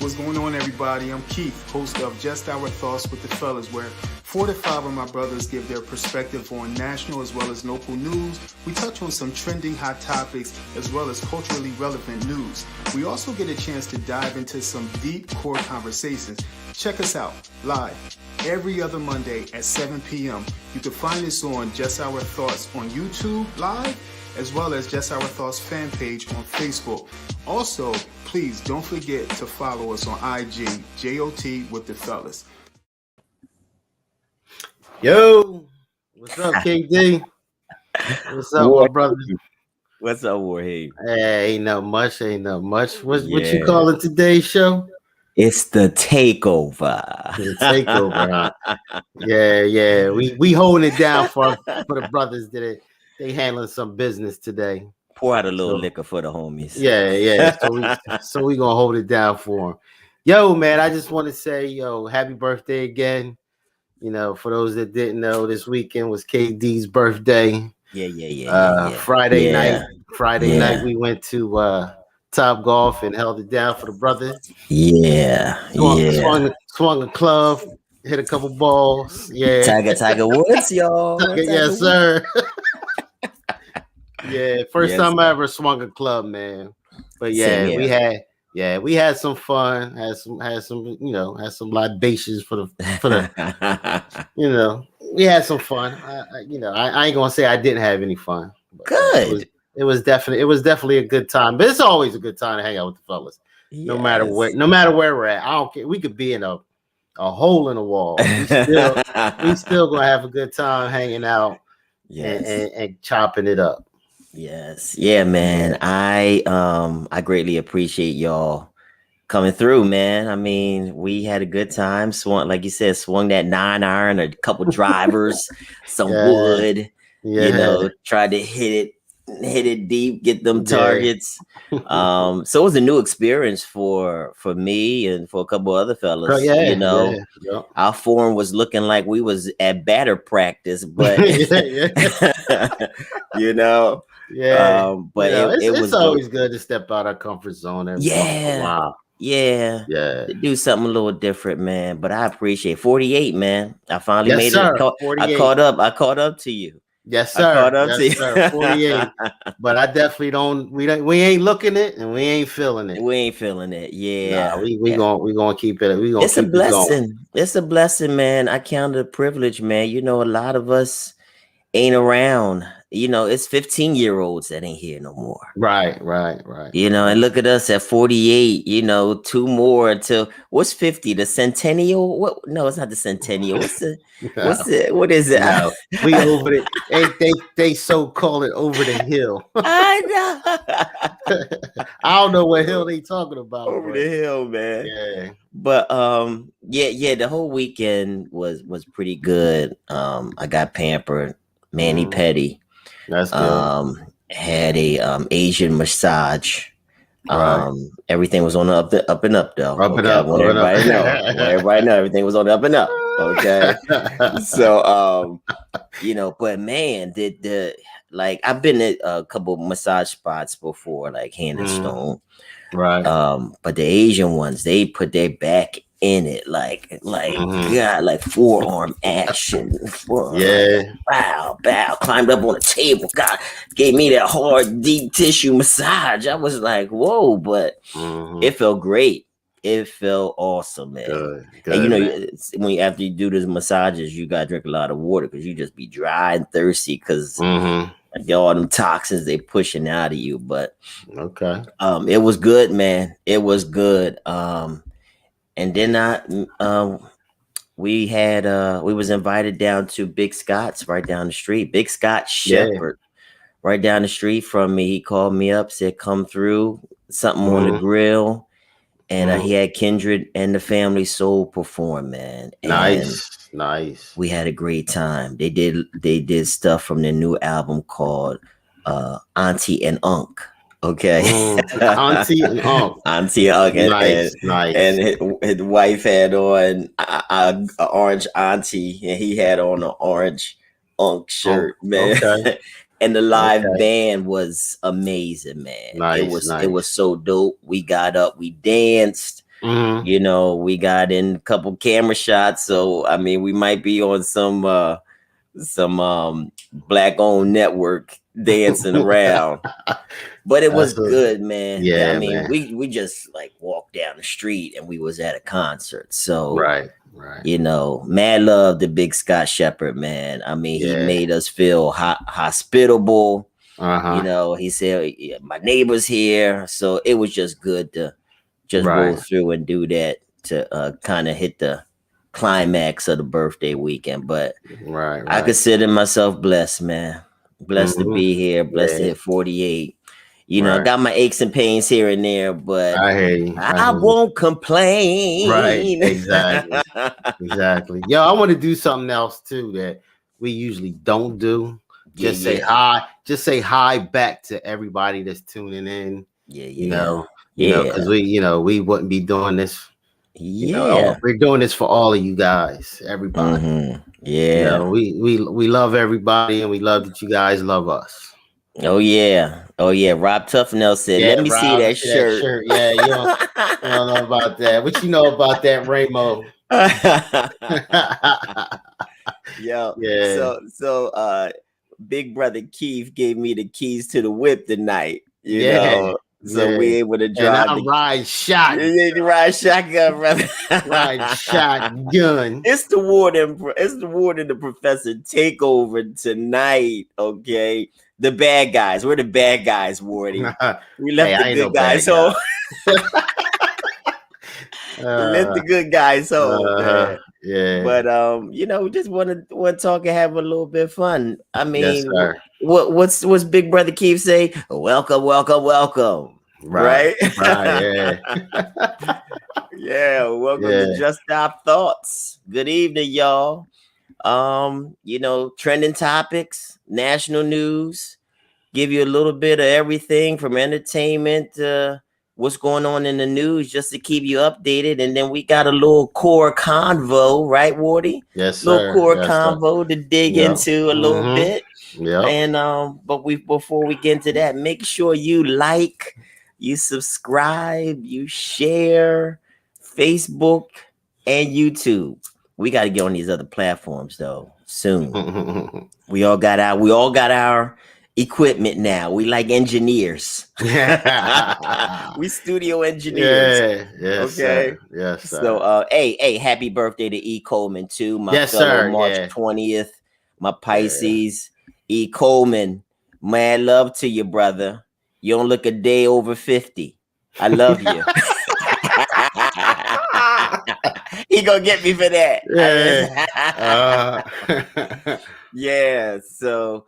What's going on, everybody? I'm Keith, host of Just Our Thoughts with the Fellas, where 4 to 5 of my brothers give their perspective on national as well as local news. We touch on some trending hot topics as well as culturally relevant news. We also get a chance to dive into some deep core conversations. Check us out live every other Monday at 7 p.m. You can find us on Just Our Thoughts on YouTube live, as well as Just Our Thoughts fan page on Facebook. Also, please don't forget to follow us on IG, JOT with the Fellas. Yo, what's up, KD? What's up, my brother? What's up, Warhead? Hey, ain't not much. What you calling today's show? It's the takeover. The takeover, huh? Yeah. We holding it down for the brothers that they handling some business today. Pour out a little liquor for the homies. Yeah. So we gonna hold it down for them. Yo, man, I just want to say, happy birthday again. You know, for those that didn't know, this weekend was KD's birthday. Yeah. Friday night we went to Top Golf and held it down for the brother. Swung a club, hit a couple balls. Yeah. Tiger Woods, y'all. Yes, sir. Yeah, first time I ever swung a club, man. But yeah, we had some fun, had some libations for the we had some fun. I ain't gonna say I didn't have any fun. Good. It was definitely a good time. But it's always a good time to hang out with the fellas. Yes. No matter where we're at. I don't care. We could be in a hole in the wall. We still gonna have a good time hanging out and chopping it up. Yes. Yeah, man. I greatly appreciate y'all coming through, man. I mean, we had a good time. Swung, like you said, swung that 9-iron, a couple drivers, some wood, tried to hit it deep, get them targets. So it was a new experience for me and for a couple other fellas. Our form was looking like we was at batter practice, but it's always good to step out our comfort zone. To do something a little different, man. But I appreciate 48, man. I finally made it. I caught up to you. Yes, sir. I caught up to you. 48. But I definitely don't. We ain't looking it and we ain't feeling it. We ain't feeling it. Yeah. Nah, we gonna keep it. It's a blessing. It's a blessing, man. I count it a privilege, man. You know, a lot of us ain't around. You know, it's 15-year-olds that ain't here no more. Right. You know, and look at us at 48, 2 more until what's 50? The centennial? What? No, it's not the centennial. What is it? No, we over it. They so call it over the hill. I know. I don't know what hill they talking about. Over the hill, man. Yeah. But the whole weekend was pretty good. I got pampered. Manny Petty. That's good. Had a Asian massage. Everything was on the up and up though. Everybody know everything was on the up and up. Okay. So but man, I've been at a couple like spots before, like Hand and Stone. Right. But the Asian ones, they put their back in it, like forearm action. Bow, climbed up on a table. God gave me that hard, deep tissue massage. I was like, whoa, but it felt great. It felt awesome, man. Good, and after you do these massages, you gotta drink a lot of water because you just be dry and thirsty because all them toxins they pushing out of you. But it was good, man. It was good. And then we was invited down to Big Scott's right down the street. Big Scott Shepherd, right down the street from me. He called me up, said, "Come through, something on the grill." And he had Kindred and the Family Soul perform, man. And nice. We had a great time. They did stuff from their new album called Auntie and Unc. Okay. Auntie and Unc. Nice. And his wife had on an orange auntie, and he had on an orange Unc shirt, man. Okay. And the live band was amazing, man. It was so dope. We got up, we danced. You know, we got in a couple camera shots, so I mean, we might be on some black owned network dancing around. But it was good, man. Yeah, I mean, man. we just like walked down the street and we was at a concert. So right. You know, mad love to Big Scott Shepherd, man. I mean, he made us feel hospitable. You know, he said my neighbor's here, so it was just good to just roll through and do that to kind of hit the climax of the birthday weekend. But I consider myself blessed, man. Blessed to be here, blessed to hit 48. You know, I got my aches and pains here and there, but I won't complain. Right, exactly. Yo, I want to do something else too that we usually don't do. Just say hi. Just say hi back to everybody that's tuning in. You know, because we wouldn't be doing this. We're doing this for all of you guys, everybody. You know, we love everybody, and we love that you guys love us. Oh yeah. Rob Tufnell said, "Let me see that shirt." Yeah, you don't know about that. What you know about that, Ramo? So Big Brother Keith gave me the keys to the whip tonight. You know, so we able to drive. And I ride shotgun. You ride shotgun, brother. Ride shotgun. It's the warden. It's the warden. The professor takeover tonight. Okay. The bad guys. We're the bad guys, Wardy. We left the good guys home. Let the good guys home, man. But you know, we just want to talk and have a little bit of fun. I mean, what's Big Brother Keith say? Welcome. Right? Welcome to Just Stop Thoughts. Good evening, y'all. You know, trending topics, national news, give you a little bit of everything from entertainment to what's going on in the news just to keep you updated. And then we got a little core convo, right, Wardy? Yes, sir. Little core convo to dig into a little bit. And but before we get into that, make sure you like, you subscribe, you share Facebook and YouTube. We got to get on these other platforms though soon. We all got our equipment now. We like engineers. We studio engineers. Okay. Sir. Yes. Sir. So hey, happy birthday to E. Coleman too. My fellow March 20th. My Pisces. E. Coleman. Man, love to you, brother. You don't look a day over 50. I love you. He gonna get me for that. So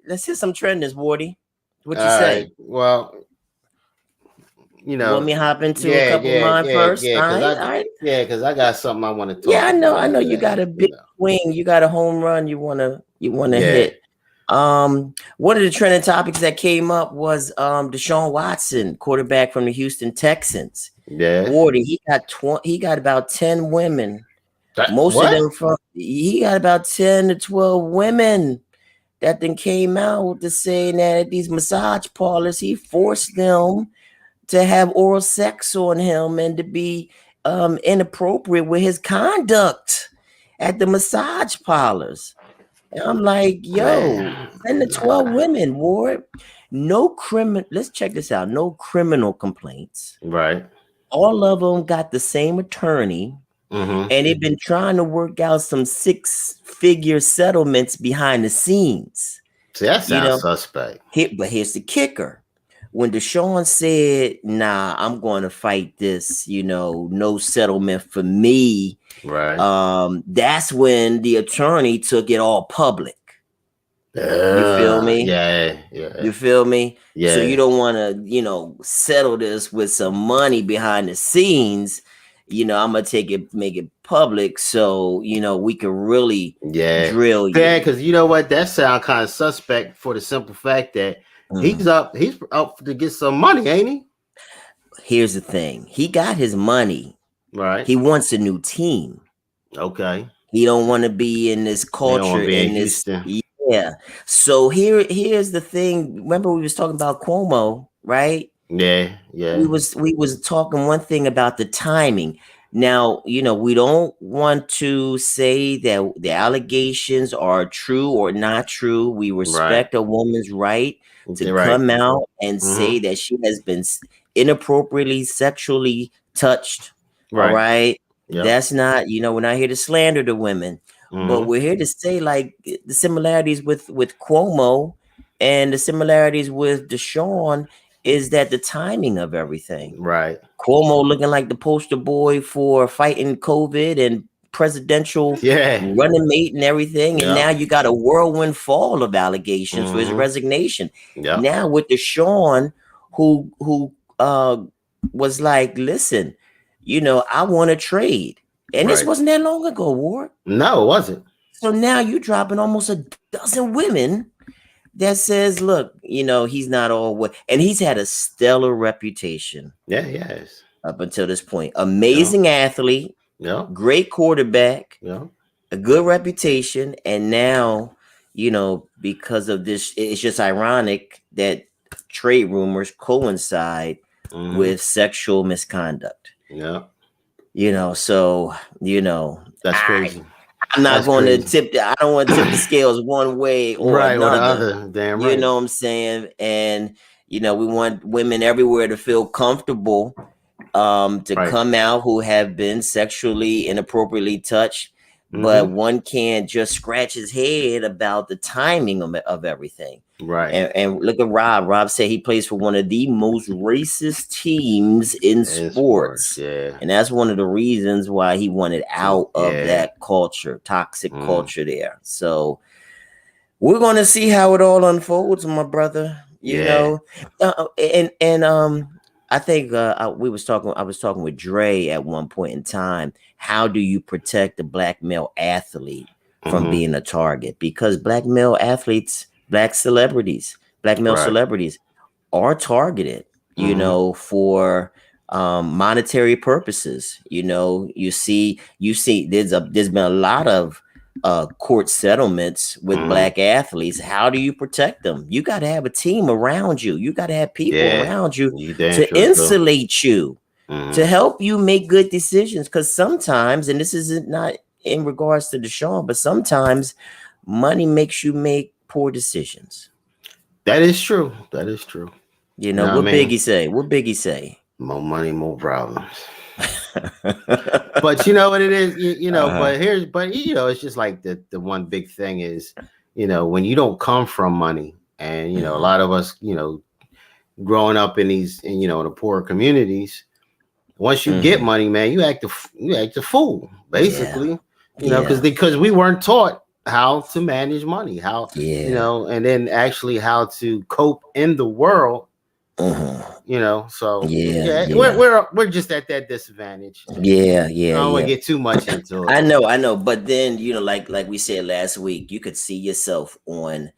let's hit some trenders, Wardy. What you say? Well, you know, want me to hop into a couple of mine first? Because I got something I want to talk. I know you got a big swing, you got a home run you wanna hit. One of the trending topics that came up was Deshaun Watson, quarterback from the Houston Texans. Wardy, he got about 10 women. Most of them he got about 10 to 12 women that then came out to say that at these massage parlors, he forced them to have oral sex on him and to be inappropriate with his conduct at the massage parlors. And I'm like, yo, 10 to 12 women, Ward. Let's check this out. No criminal complaints. Right. All of them got the same attorney. And they've been trying to work out some 6-figure settlements behind the scenes. See, that sounds suspect. But here's the kicker. When Deshaun said, nah, I'm going to fight this, no settlement for me. Right. That's when the attorney took it all public. You feel me? Yeah. You feel me? Yeah. So you don't want to, settle this with some money behind the scenes. I'm gonna make it public, so we can really drill you. Yeah, because you know what, that sounds kind of suspect for the simple fact that he's up to get some money, ain't he? Here's the thing: he got his money. Right. He wants a new team. Okay. He don't want to be in this culture in this. Yeah. So here's the thing. Remember we was talking about Cuomo, right? Yeah. We was talking one thing about the timing. Now, we don't want to say that the allegations are true or not true. We Right. respect a woman's right to Right. come out and say that she has been inappropriately sexually touched. All right. Yep. That's not, we're not here to slander the women, but we're here to say like the similarities with Cuomo and the similarities with Deshawn is that the timing of everything. Right. Cuomo looking like the poster boy for fighting COVID and presidential running mate and everything. And now you got a whirlwind fall of allegations for his resignation. Yep. Now with Deshawn, who was like, listen, I want to trade. And this wasn't that long ago, Ward. No, it wasn't. So now you dropping almost a dozen women that says, look, he's not all what, and he's had a stellar reputation. Yeah, yes. Up until this point. Amazing athlete, great quarterback, a good reputation. And now, because of this, it's just ironic that trade rumors coincide with sexual misconduct. Yeah. So, that's crazy. I'm not going to tip I don't want to tip the scales one way or another. Or the other. Damn right. You know what I'm saying? And we want women everywhere to feel comfortable to come out who have been sexually inappropriately touched. But one can't just scratch his head about the timing of everything. Right. And look at Rob. Rob said he plays for one of the most racist teams in sports. Yeah. And that's one of the reasons why he wanted out of that culture, toxic culture there. So we're going to see how it all unfolds, my brother. You know, I think I was talking with Dre at one point in time. How do you protect the black male athlete from being a target? Because black male athletes, black male celebrities are targeted, for monetary purposes. You see there's been a lot of court settlements with black athletes. How do you protect them? You got to have a team around you. You got to have people around you to insulate you, to help you make good decisions. Because sometimes, and this isn't not in regards to Deshawn, but sometimes money makes you make poor decisions. That is true. What Biggie say? What Biggie say? More money, more problems. But you know what it is, but it's just like the one big thing is, when you don't come from money, and a lot of us, growing up in these, in the poorer communities, once you get money, man, you act a fool, basically, because we weren't taught how to manage money, and then actually how to cope in the world. We're just at that disadvantage. I don't want to get too much into it. I know, but then like we said last week, you could see yourself on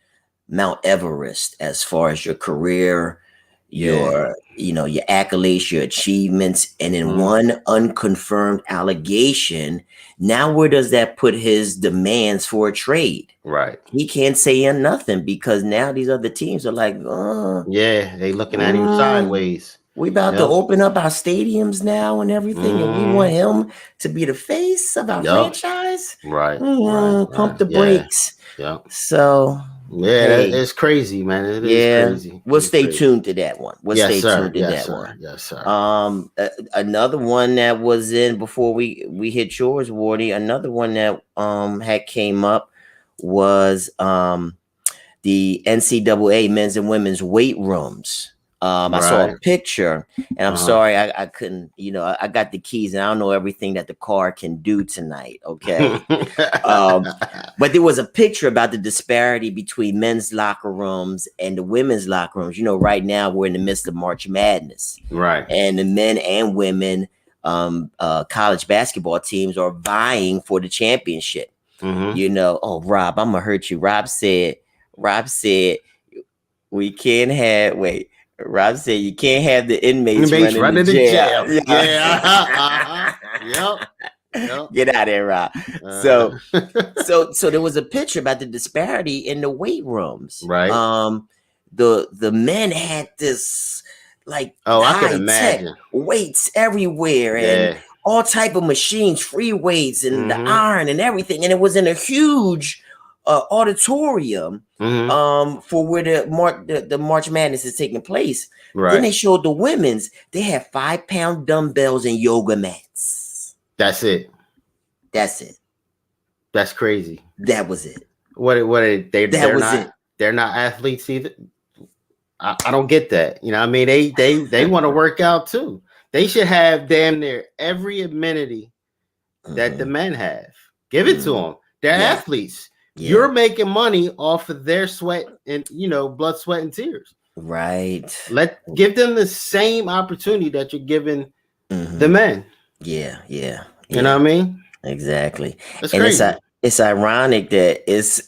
Mount Everest as far as your career, your accolades, your achievements, and in one unconfirmed allegation. Now, where does that put his demands for a trade? Right. He can't say nothing because now these other teams are like, they looking at him sideways. We about to open up our stadiums now and everything, and we want him to be the face of our franchise. Right. Pump the brakes. Yeah. So. Yeah, it's crazy, man. It is crazy. We'll stay tuned to that one. Yes, sir. Yes, sir. Another one that was in before we hit yours, Wardy. Another one that had came up was the NCAA men's and women's weight rooms. I saw a picture, and I'm sorry I couldn't. I got the keys, and I don't know everything that the car can do tonight. Okay, but there was a picture about the disparity between men's locker rooms and the women's locker rooms. Right now we're in the midst of March Madness, right? And the men and women college basketball teams are vying for the championship. Oh, Rob, I'm gonna hurt you. Rob said we can't have Rob said you can't have the inmates running the jail. Yep. Get out of there, Rob. So there was a picture about the disparity in the weight rooms. Right. The men had this I can high tech imagine weights everywhere and all type of machines, free weights and the iron and everything. And it was in a huge auditorium for where the March Madness is taking place. Right. Then they showed the women's. They had 5-pound dumbbells and yoga mats. That's it. That's it. That's crazy. That was it. They're not athletes either. I don't get that. You know, I mean, they want to work out too. They should have damn near every amenity that the men have. Give it to them. They're athletes. Yeah. You're making money off of their sweat and blood, sweat, and tears. Right. Give them the same opportunity that you're giving the men. Yeah. You know what I mean? Exactly. That's crazy. It's ironic that it's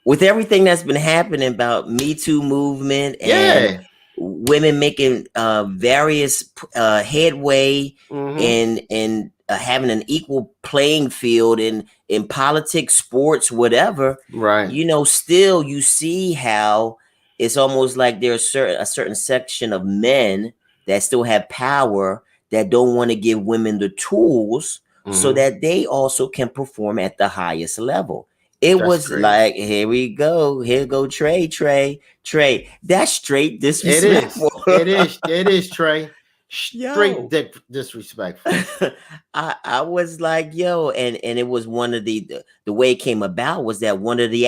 with everything that's been happening about Me Too movement and women making various headway in having an equal playing field in politics, sports, whatever. Right. Still you see how it's almost like there's a certain section of men that still have power that don't want to give women the tools so that they also can perform at the highest level. That's was crazy. Like, here go Trey. That's straight disrespectful. It is Trey. Straight disrespectful. I was like, and it was one of the way it came about was that one of the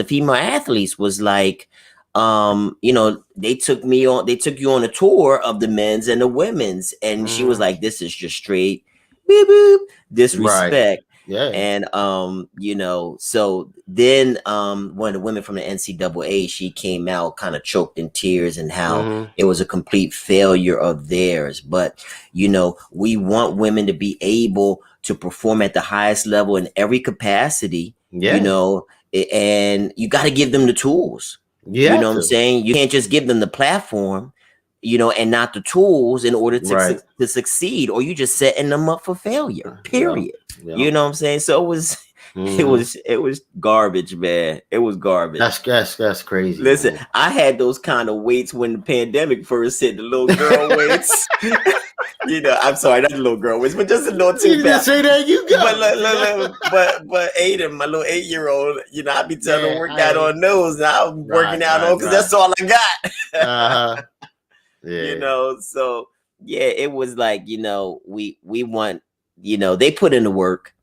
female athletes was like, they took you on a tour of the men's and the women's, and she was like, this is just straight beep, beep, disrespect. Right. Yeah. And so then one of the women from the NCAA, she came out kind of choked in tears and how it was a complete failure of theirs. But we want women to be able to perform at the highest level in every capacity. Yeah. And you got to give them the tools. Yeah. You know what I'm saying? You can't just give them the platform, and not the tools in order to succeed, or you just setting them up for failure. Period. Yeah. You know what I'm saying? So it was garbage, man. It was garbage. That's crazy. Listen, man. I had those kind of weights when the pandemic first hit, the little girl weights. I'm sorry, not the little girl weights, but just a little too you fast. Didn't say that, you got. But Aiden, my little 8-year-old, I be telling her to work out on those, and I'm working out on because that's all I got. Yeah. So it was like, we want, they put in the work.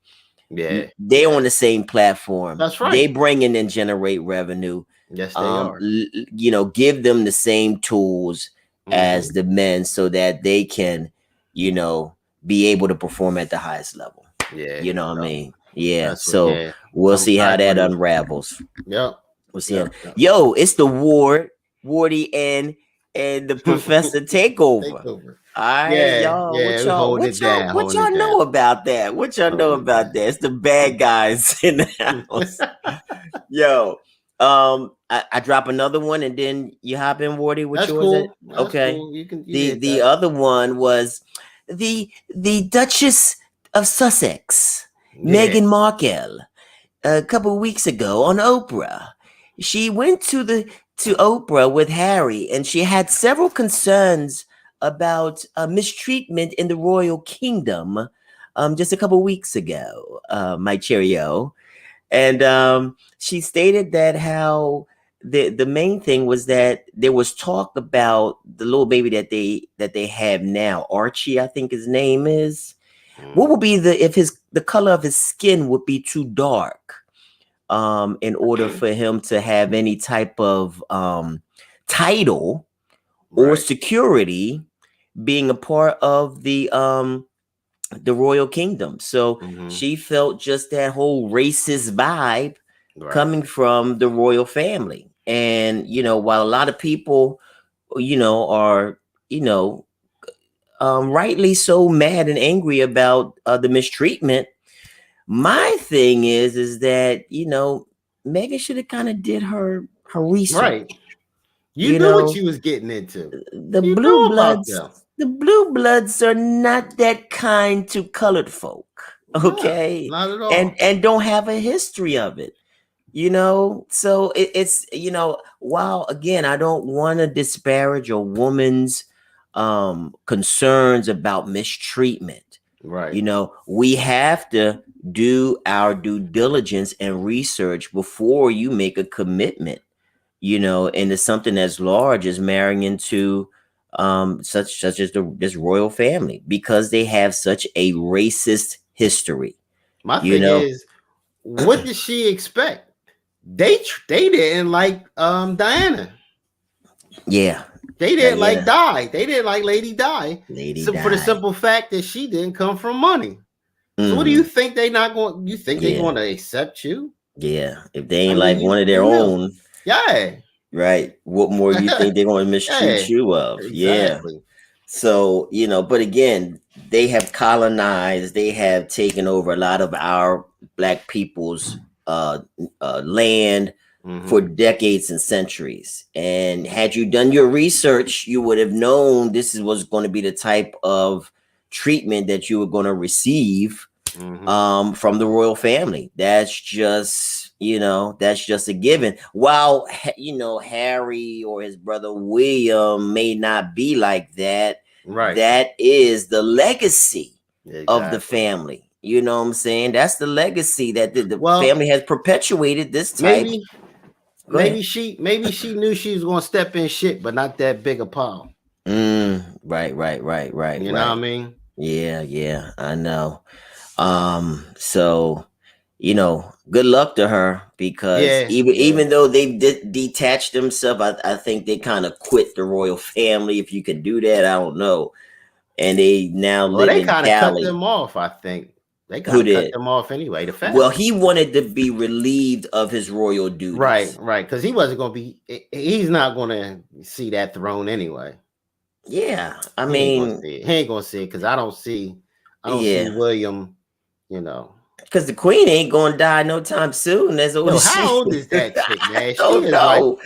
Yeah. They on the same platform. That's right. They bring in and generate revenue. Yes, they are. Give them the same tools as the men so that they can, be able to perform at the highest level. Yeah. You know what I mean? Yeah. So we'll see how that unravels. Yep. We'll see. Yo, it's the Wardy and the Professor takeover. All right, y'all. What y'all know about that? What y'all know about that? It's the bad guys in the house. Yo, I drop another one and then you hop in, Wardy. What yours? Cool. Okay. Cool. The other one was the Duchess of Sussex, Meghan Markle, a couple of weeks ago on Oprah. She went to Oprah with Harry, and she had several concerns about mistreatment in the royal kingdom just a couple weeks ago, my cheerio. And she stated that how the main thing was that there was talk about the little baby that they have now, Archie, I think his name is. What would be the color of his skin would be too dark in order for him to have any type of title or security being a part of the royal kingdom. So she felt just that whole racist vibe coming from the royal family. And, while a lot of people, are, rightly so mad and angry about the mistreatment, my thing is that, Meghan should have kind of did her research. Right. You knew what she was getting into. The blue bloods are not that kind to colored folk. Okay. Not at all. And don't have a history of it. You know, so it's while again, I don't want to disparage a woman's concerns about mistreatment. Right. We have to do our due diligence and research before you make a commitment, into something as large as marrying into such as this royal family, because they have such a racist history. My you thing know is, what did she expect? They didn't like Diana. yeah, They didn't like Diana, Di. They didn't like Lady Di. Lady So for the Di. simple fact that she didn't come from money. So what do you Hmm. think they not going? You think they Yeah, going to accept you? yeah. If they I ain't mean, like one of their no. own, Yeah. right? What more do you think they're going to Yeah. mistreat you of? Yeah. Exactly. So, but again, they have colonized, they have taken over a lot of our black people's uh, land for Mm-hmm. decades and centuries. And had you done your research, you would have known was going to be the type of treatment that you were going to receive Mm-hmm. from the royal family. That's just a given. While Harry or his brother William may not be like that, Right. that is the legacy of the Exactly. family. You know what I'm saying? That's the legacy that the Well, family has perpetuated this type. maybe Go ahead. maybe she knew she was going to step in shit, but not that big a pile. Right, right, right, right, You know what I right. mean? Yeah, yeah, I know. So good luck to her, because Yeah. even Yeah. even though they detached themselves, I think they kind of quit the royal family. If you can do that, I don't know. And they now Well, live they in kind of cut Cali. them off. I think they kind Who of cut did? them off anyway. The Well, family. he wanted to be relieved of his royal Right. duties. Right. Because he wasn't going to be. He's not going to see that throne anyway. Yeah, I He ain't gonna mean, see it. He ain't gonna see it because I don't see. I don't see yeah, William. You know. because the queen ain't gonna die no time soon. As old Yo, as how she, old is that chick, I man? She don't is like, know.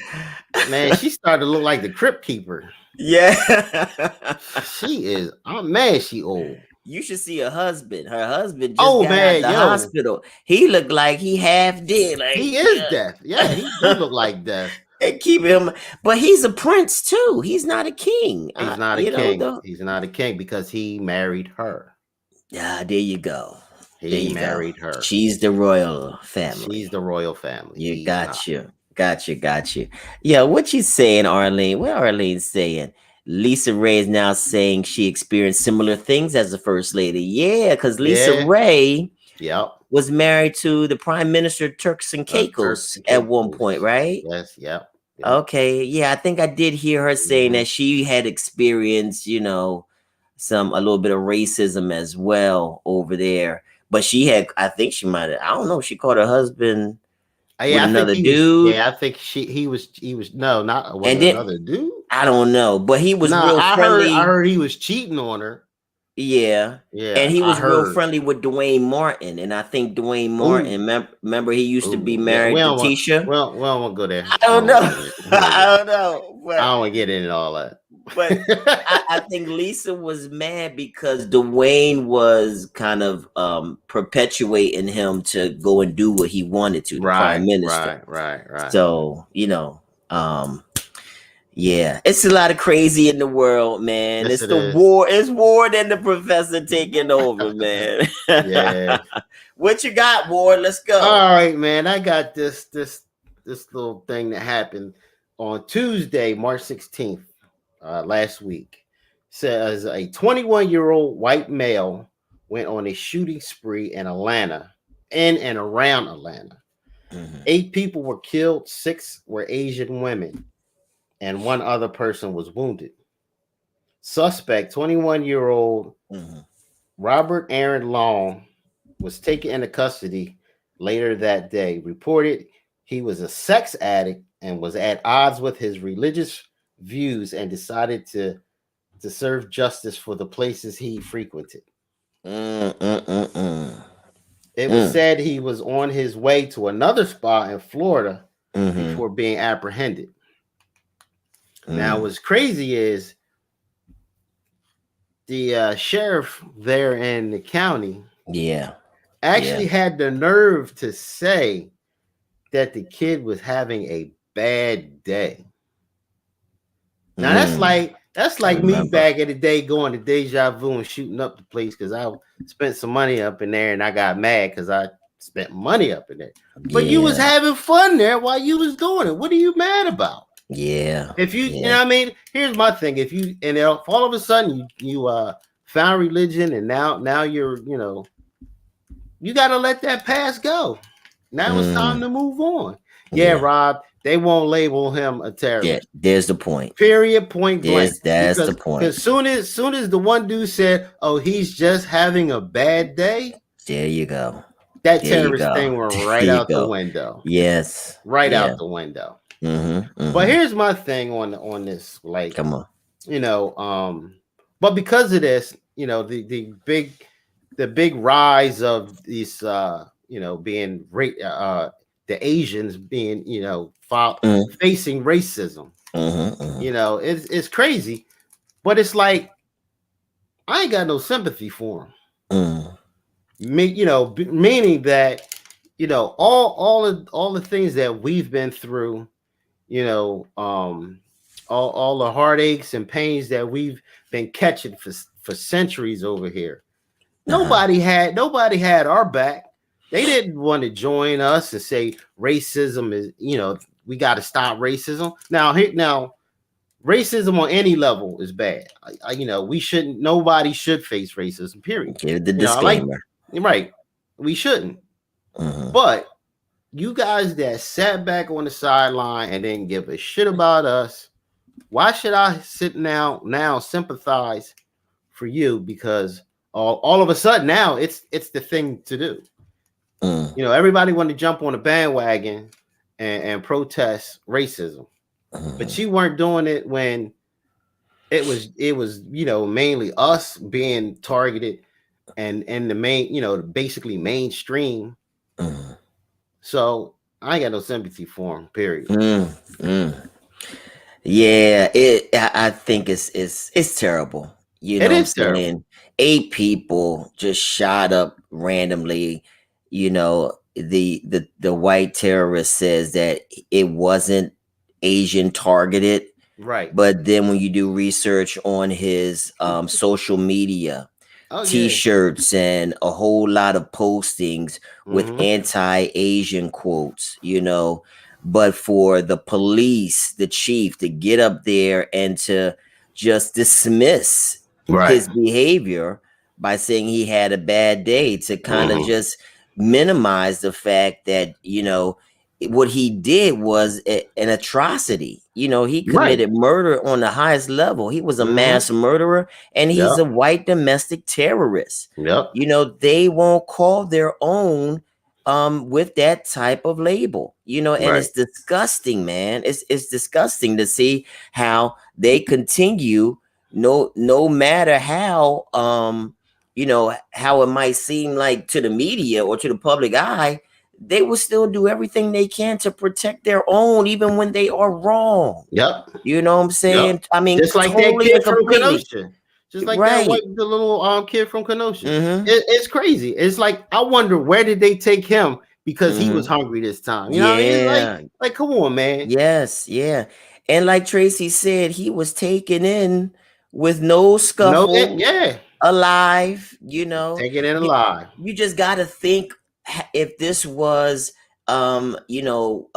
man. She started to look like the Crypt Keeper. Yeah. She is. I'm mad. She old. You should see her husband. Her husband just Oh got out man, the yo, hospital. He looked like he half dead. Like, he is deaf. Yeah, he do look like death. and keep him, but he's a prince too. He's not a king. He's not a king. He's not a king because he married her. Yeah, there you go. There He you go. married her. She's the royal She's family. the royal family. You He's got not. you. Got you. Got you. Yeah, what you saying, Arlene? What Arlene's saying? Lisa Ray is now saying she experienced similar things as the first lady. Yeah, because Lisa Yeah. Ray Yep. was married to the Prime Minister Turks and Turks Caicos and at one Caicos. point, right? Yes. Yep. Yep. Okay, yeah, I think I did hear her saying Mhm. that she had experienced, a little bit of racism as well over there. But I think she might have, I don't know, she caught her husband with Yeah, I think another he was. dude. Yeah, I think he was. No, not with And then another dude. I don't know, but he was Nah, real I friendly. heard he was cheating on her. Yeah. And Yeah, he I was real heard. friendly with Dwayne Martin. And I think Dwayne Ooh, Martin, remember he used to be ooh, yeah. married to Tisha? We don't want to go there. I don't know. I don't know. I don't want to get into all that. But I think Lisa was mad because Dwayne was kind of perpetuating him to go and do what he wanted to, the prime Right, minister. right, right, right. So, yeah, it's a lot of crazy in the world, man. Yes, It's it the is. war. It's war than the professor taking over, man. Yeah. What you got, Ward? Let's go. All right, man. I got this little thing that happened on Tuesday, March 16th, last week. Says a 21-year-old white male went on a shooting spree in Atlanta, in and around Atlanta. 8 people were killed, 6 were Asian women, and 1 other person was wounded. Suspect, 21-year-old Robert Aaron Long, was taken into custody later that day. Reported he was a sex addict and was at odds with his religious views and decided to serve justice for the places he frequented. It was said he was on his way to another spot in Florida before being apprehended. Now, what's crazy is the sheriff there in the county, actually had the nerve to say that the kid was having a bad day. Now that's like me back in the day going to Deja Vu and shooting up the place because I spent some money up in there and I got mad because I spent money up in there. But you was having fun there while you was doing it. What are you mad about? Yeah. If you, you know what I mean? Here's my thing. If you, and if all of a sudden you found religion and now you're, you got to let that past go. Now it's time to move on. Yeah, Rob, they won't label him a terrorist. Yeah, there's the point. Period, point blank. That's the point. Because soon as the one dude said, "Oh, he's just having a bad day," there you go. That terrorist thing went right out the window. Yes, out the window. But here's my thing on this. Like, come on, but because of this, the big rise of these, being the Asians being, facing racism. It's crazy, but it's like I ain't got no sympathy for them. Meaning that all the things that we've been through, all the heartaches and pains that we've been catching for centuries over here. Nobody had our back. They didn't want to join us and say racism is, we got to stop racism. Now, racism on any level is bad. Nobody should face racism, period. Give the disclaimer. Right. We shouldn't. But you guys that sat back on the sideline and didn't give a shit about us, why should I sit now sympathize for you? Because all of a sudden now it's the thing to do. Everybody want to jump on a bandwagon and protest racism, but you weren't doing it when it was mainly us being targeted and the main basically mainstream. So I ain't got no sympathy for him. Period. Yeah, I think it's terrible. It is terrible. 8 people just shot up randomly. The white terrorist says that it wasn't Asian targeted, right? But then when you do research on his social media, T-shirts and a whole lot of postings with anti-Asian quotes, but for the police, the chief, to get up there and to just dismiss his behavior by saying he had a bad day, to kind of just minimize the fact that, what he did was an atrocity. He committed murder on the highest level. He was a mass murderer, and he's a white domestic terrorist. They won't call their own with that type of label, and it's disgusting, man. It's disgusting to see how they continue, no matter how how it might seem like to the media or to the public eye, they will still do everything they can to protect their own, even when they are wrong. You know what I'm saying? I mean, just like totally that kid from Kenosha. Just like the little kid from Kenosha. It's crazy. It's like, I wonder, where did they take him because he was hungry this time? You know what I mean? Like, come on, man. Yes, yeah. And like Tracy said, he was taken in with no scuffle. Alive, taken in alive. You just got to think, if this was a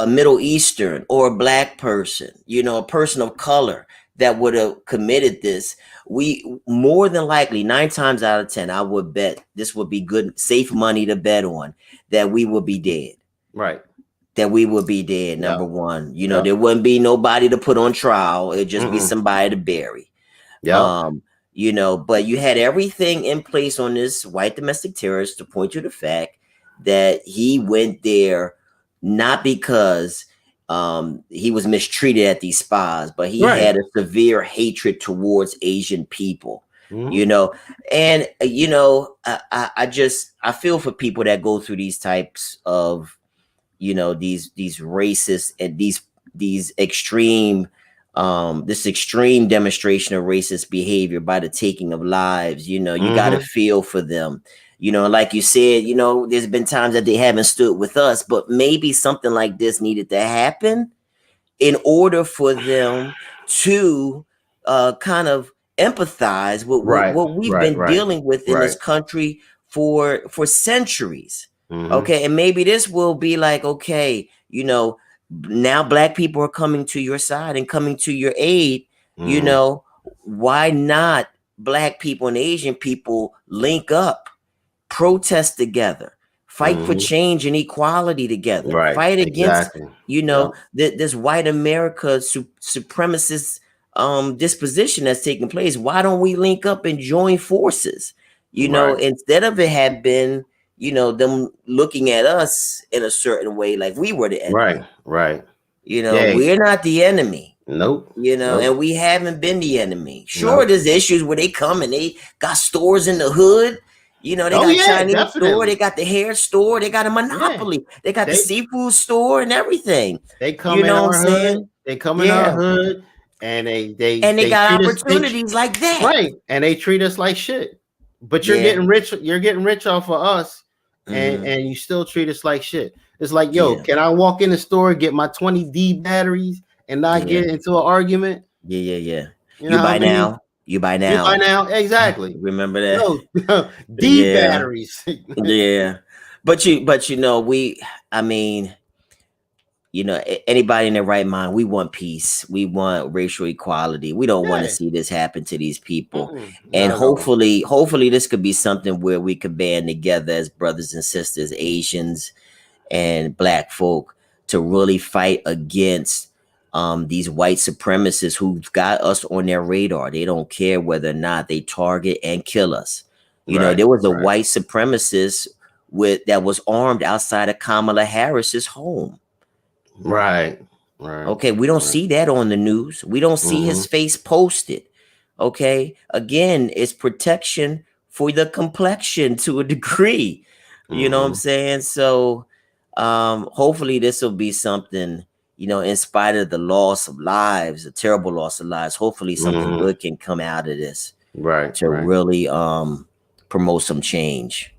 Middle Eastern or a black person, a person of color that would have committed this, we more than likely 9 times out of 10, I would bet this would be good, safe money to bet on that we would be dead. Right. That we would be dead. Number one, there wouldn't be nobody to put on trial. It'd just be somebody to bury. But you had everything in place on this white domestic terrorist to point to the fact that he went there not because he was mistreated at these spas, but he had a severe hatred towards Asian people. And I feel for people that go through these types of these racist and these extreme this extreme demonstration of racist behavior by the taking of lives. You got to feel for them. You know, like you said, you know, there's been times that they haven't stood with us, but maybe something like this needed to happen in order for them to kind of empathize with what we've been dealing with in this country for centuries. Okay, and maybe this will be like, okay, you know, now Black people are coming to your side and coming to your aid. You know, why not Black people and Asian people link up, protest together, fight for change and equality together, fight against, you know, this white America supremacist disposition that's taking place. Why don't we link up and join forces? You know, instead of it had been, you know, them looking at us in a certain way, like we were the enemy. You know, we're not the enemy. Nope. You know, and we haven't been the enemy. Sure, there's issues where they come and they got stores in the hood. You know, they got a Chinese store, they got the hair store, they got a monopoly, they got the seafood store and everything. They come in our hood, they come in our hood, and they got opportunities like that. Right. And they treat us like shit. But you're getting rich off of us, and you still treat us like shit. It's like, yo, can I walk in the store, get my 20D batteries and not get into an argument? You buy now. You buy now. Exactly. Remember that? No, D batteries. But you know, I mean, you know, anybody in their right mind, we want peace. We want racial equality. We don't want to see this happen to these people. And hopefully this could be something where we could band together as brothers and sisters, Asians and Black folk, to really fight against these white supremacists who've got us on their radar. They don't care whether or not they target and kill us. You know, there was a white supremacist that was armed outside of Kamala Harris's home. Okay, we don't see that on the news. We don't see his face posted. Okay, again, it's protection for the complexion to a degree. You know what I'm saying? So hopefully this will be something, you know, in spite of the loss of lives, a terrible loss of lives, hopefully something good can come out of this. To really promote some change.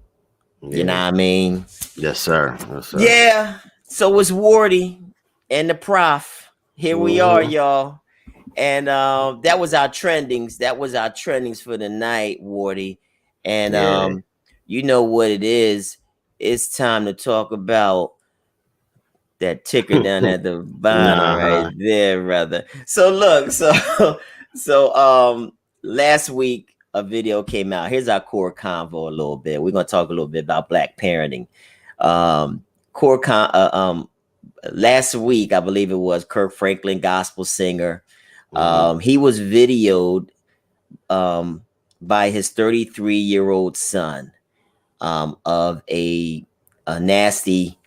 You know what I mean? Yes, sir. Yeah. So it's Wardy and the Prof. Here we are, y'all. And that was our trendings. That was our trendings for the night, Wardy. And you know what it is. It's time to talk about that ticker down at the bottom right there, brother. So look, so last week a video came out. Here's our core convo a little bit. We're gonna talk a little bit about Black parenting. Last week, I believe it was, Kirk Franklin, gospel singer. He was videoed by his 33-year-old son of a nasty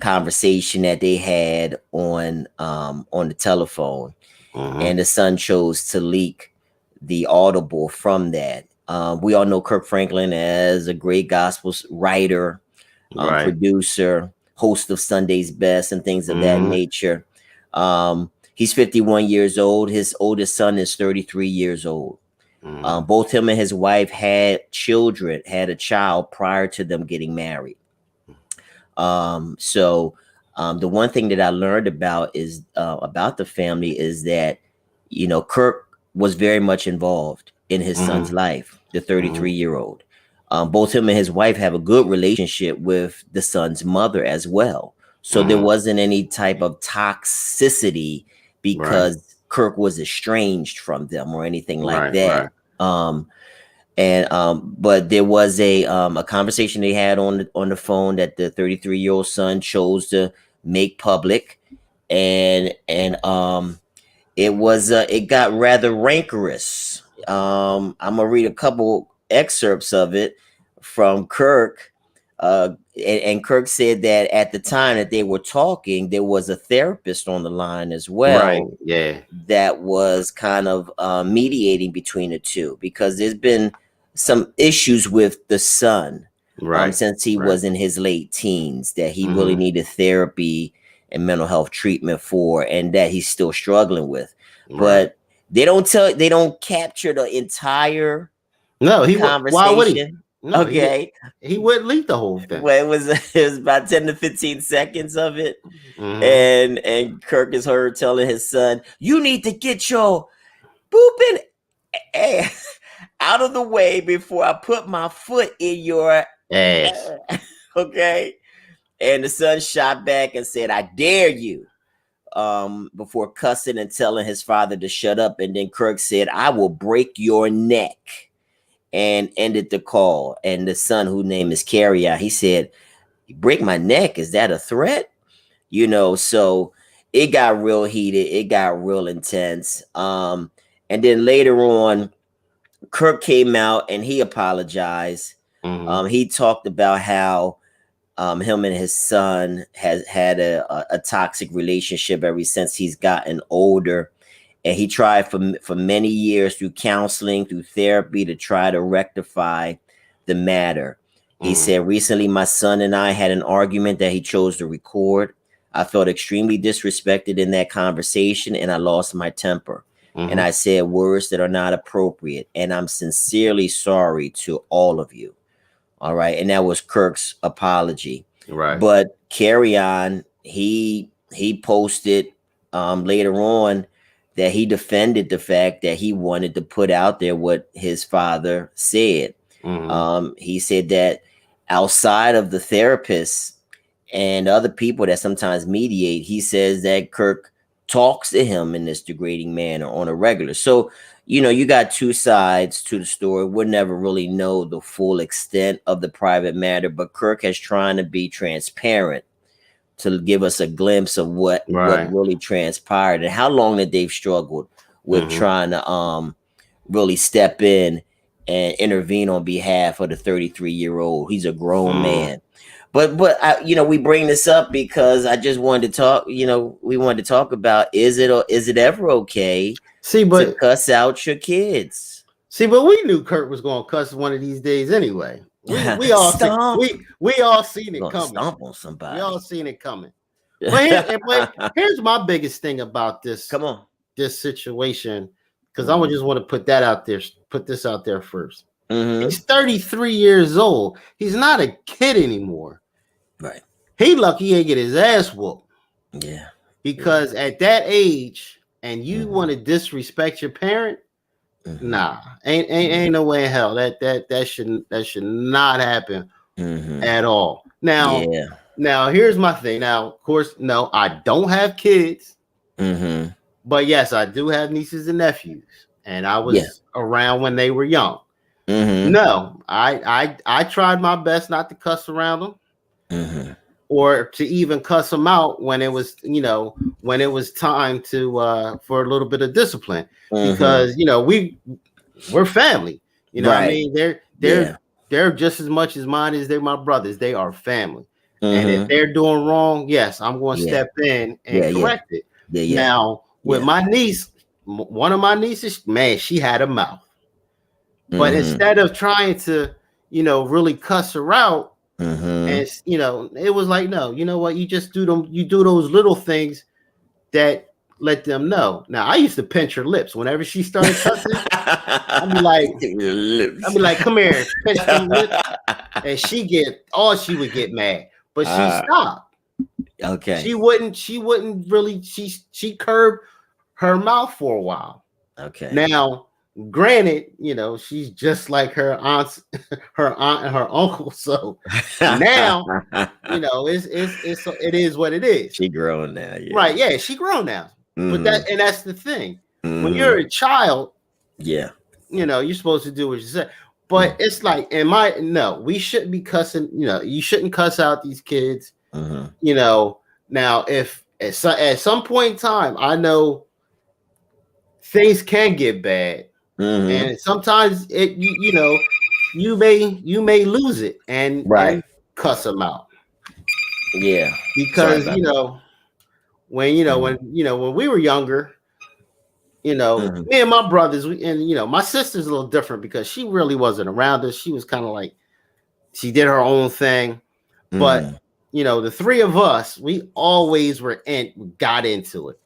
conversation that they had on the telephone, and the son chose to leak the audible from that. We all know Kirk Franklin as a great gospel writer, producer, host of Sunday's Best and things of that nature. He's 51 years old. His oldest son is 33 years old. Both him and his wife had a child prior to them getting married. So the one thing that I learned about the family is that, you know, Kirk was very much involved in his son's life, the 33-year-old. Both him and his wife have a good relationship with the son's mother as well. So there wasn't any type of toxicity because Kirk was estranged from them or anything like that. But there was a conversation they had on the phone that the 33-year-old son chose to make public, and it got rather rancorous. I'm gonna read a couple excerpts of it from Kirk. And Kirk said that at the time that they were talking, there was a therapist on the line as well. That was kind of mediating between the two, because there's been some issues with the son since he was in his late teens that he really needed therapy and mental health treatment for, and that he's still struggling with. But they don't capture the entire conversation. Why would he? No, Okay. he wouldn't leak the whole thing. Well, it was about 10 to 15 seconds of it. And Kirk is heard telling his son, "You need to get your booping ass out of the way before I put my foot in your ass." Okay. And the son shot back and said, "I dare you." Before cussing and telling his father to shut up. And then Kirk said, "I will break your neck," and ended the call. And the son, whose name is Carrie, he said, "You break my neck? Is that a threat?" So it got real heated. It got real intense. And then later on, Kirk came out and he apologized. He talked about how him and his son has had a toxic relationship ever since he's gotten older. And he tried for many years through counseling, through therapy, to try to rectify the matter. He said, "Recently, my son and I had an argument that he chose to record. I felt extremely disrespected in that conversation, and I lost my temper. And I said words that are not appropriate. And I'm sincerely sorry to all of you." All right. And that was Kirk's apology. Right. But Carry On, he posted later on that he defended the fact that he wanted to put out there what his father said. He said that outside of the therapists and other people that sometimes mediate, he says that Kirk talks to him in this degrading manner on a regular. So, you got two sides to the story. We'll never really know the full extent of the private matter, but Kirk has trying to be transparent to give us a glimpse of what really transpired and how long that they've struggled with trying to really step in and intervene on behalf of the 33-year-old. He's a grown man. But we bring this up because I just wanted to talk. We wanted to talk about is it ever okay to cuss out your kids? See, but we knew Kurt was going to cuss one of these days anyway. We all seen it coming. Stomp on somebody. We all seen it coming. But here's my biggest thing about this. Come on, this situation, because I just want to put this out there first. He's 33 years old. He's not a kid anymore. Right. He lucky he ain't get his ass whooped. Yeah. Because at that age, and you want to disrespect your parent, nah, ain't no way in hell that should not happen at all. Now here's my thing. Now, of course, no, I don't have kids, but yes, I do have nieces and nephews, and I was around when they were young. No, I tried my best not to cuss around them, or to even cuss them out when it was time to for a little bit of discipline, because we're family. What I mean? They're just as much as mine as they're my brothers. They are family, and if they're doing wrong, yes, I'm going to step in and correct it. Now with my niece, one of my nieces, man, she had a mouth. But instead of trying to, really cuss her out, and it was like, no, you know what? You just do them. You do those little things that let them know. Now, I used to pinch her lips whenever she started cussing. I'd be like, come here, pinch them lips, and she would get mad, but she stopped. Okay. She wouldn't really. She curbed her mouth for a while. Okay. Now, granted, she's just like her aunt and her uncle. So now, it is what it is. She grown now, right? Yeah, she grown now. But that's the thing. When you're a child, you're supposed to do what you say. But it's like, we shouldn't be cussing. You shouldn't cuss out these kids. Now if at some point in time, I know things can get bad. And sometimes you may lose it and cuss them out. Yeah, because when we were younger, me and my brothers, my sister's a little different because she really wasn't around us. She was kind of like, she did her own thing, but the three of us, we always got into it.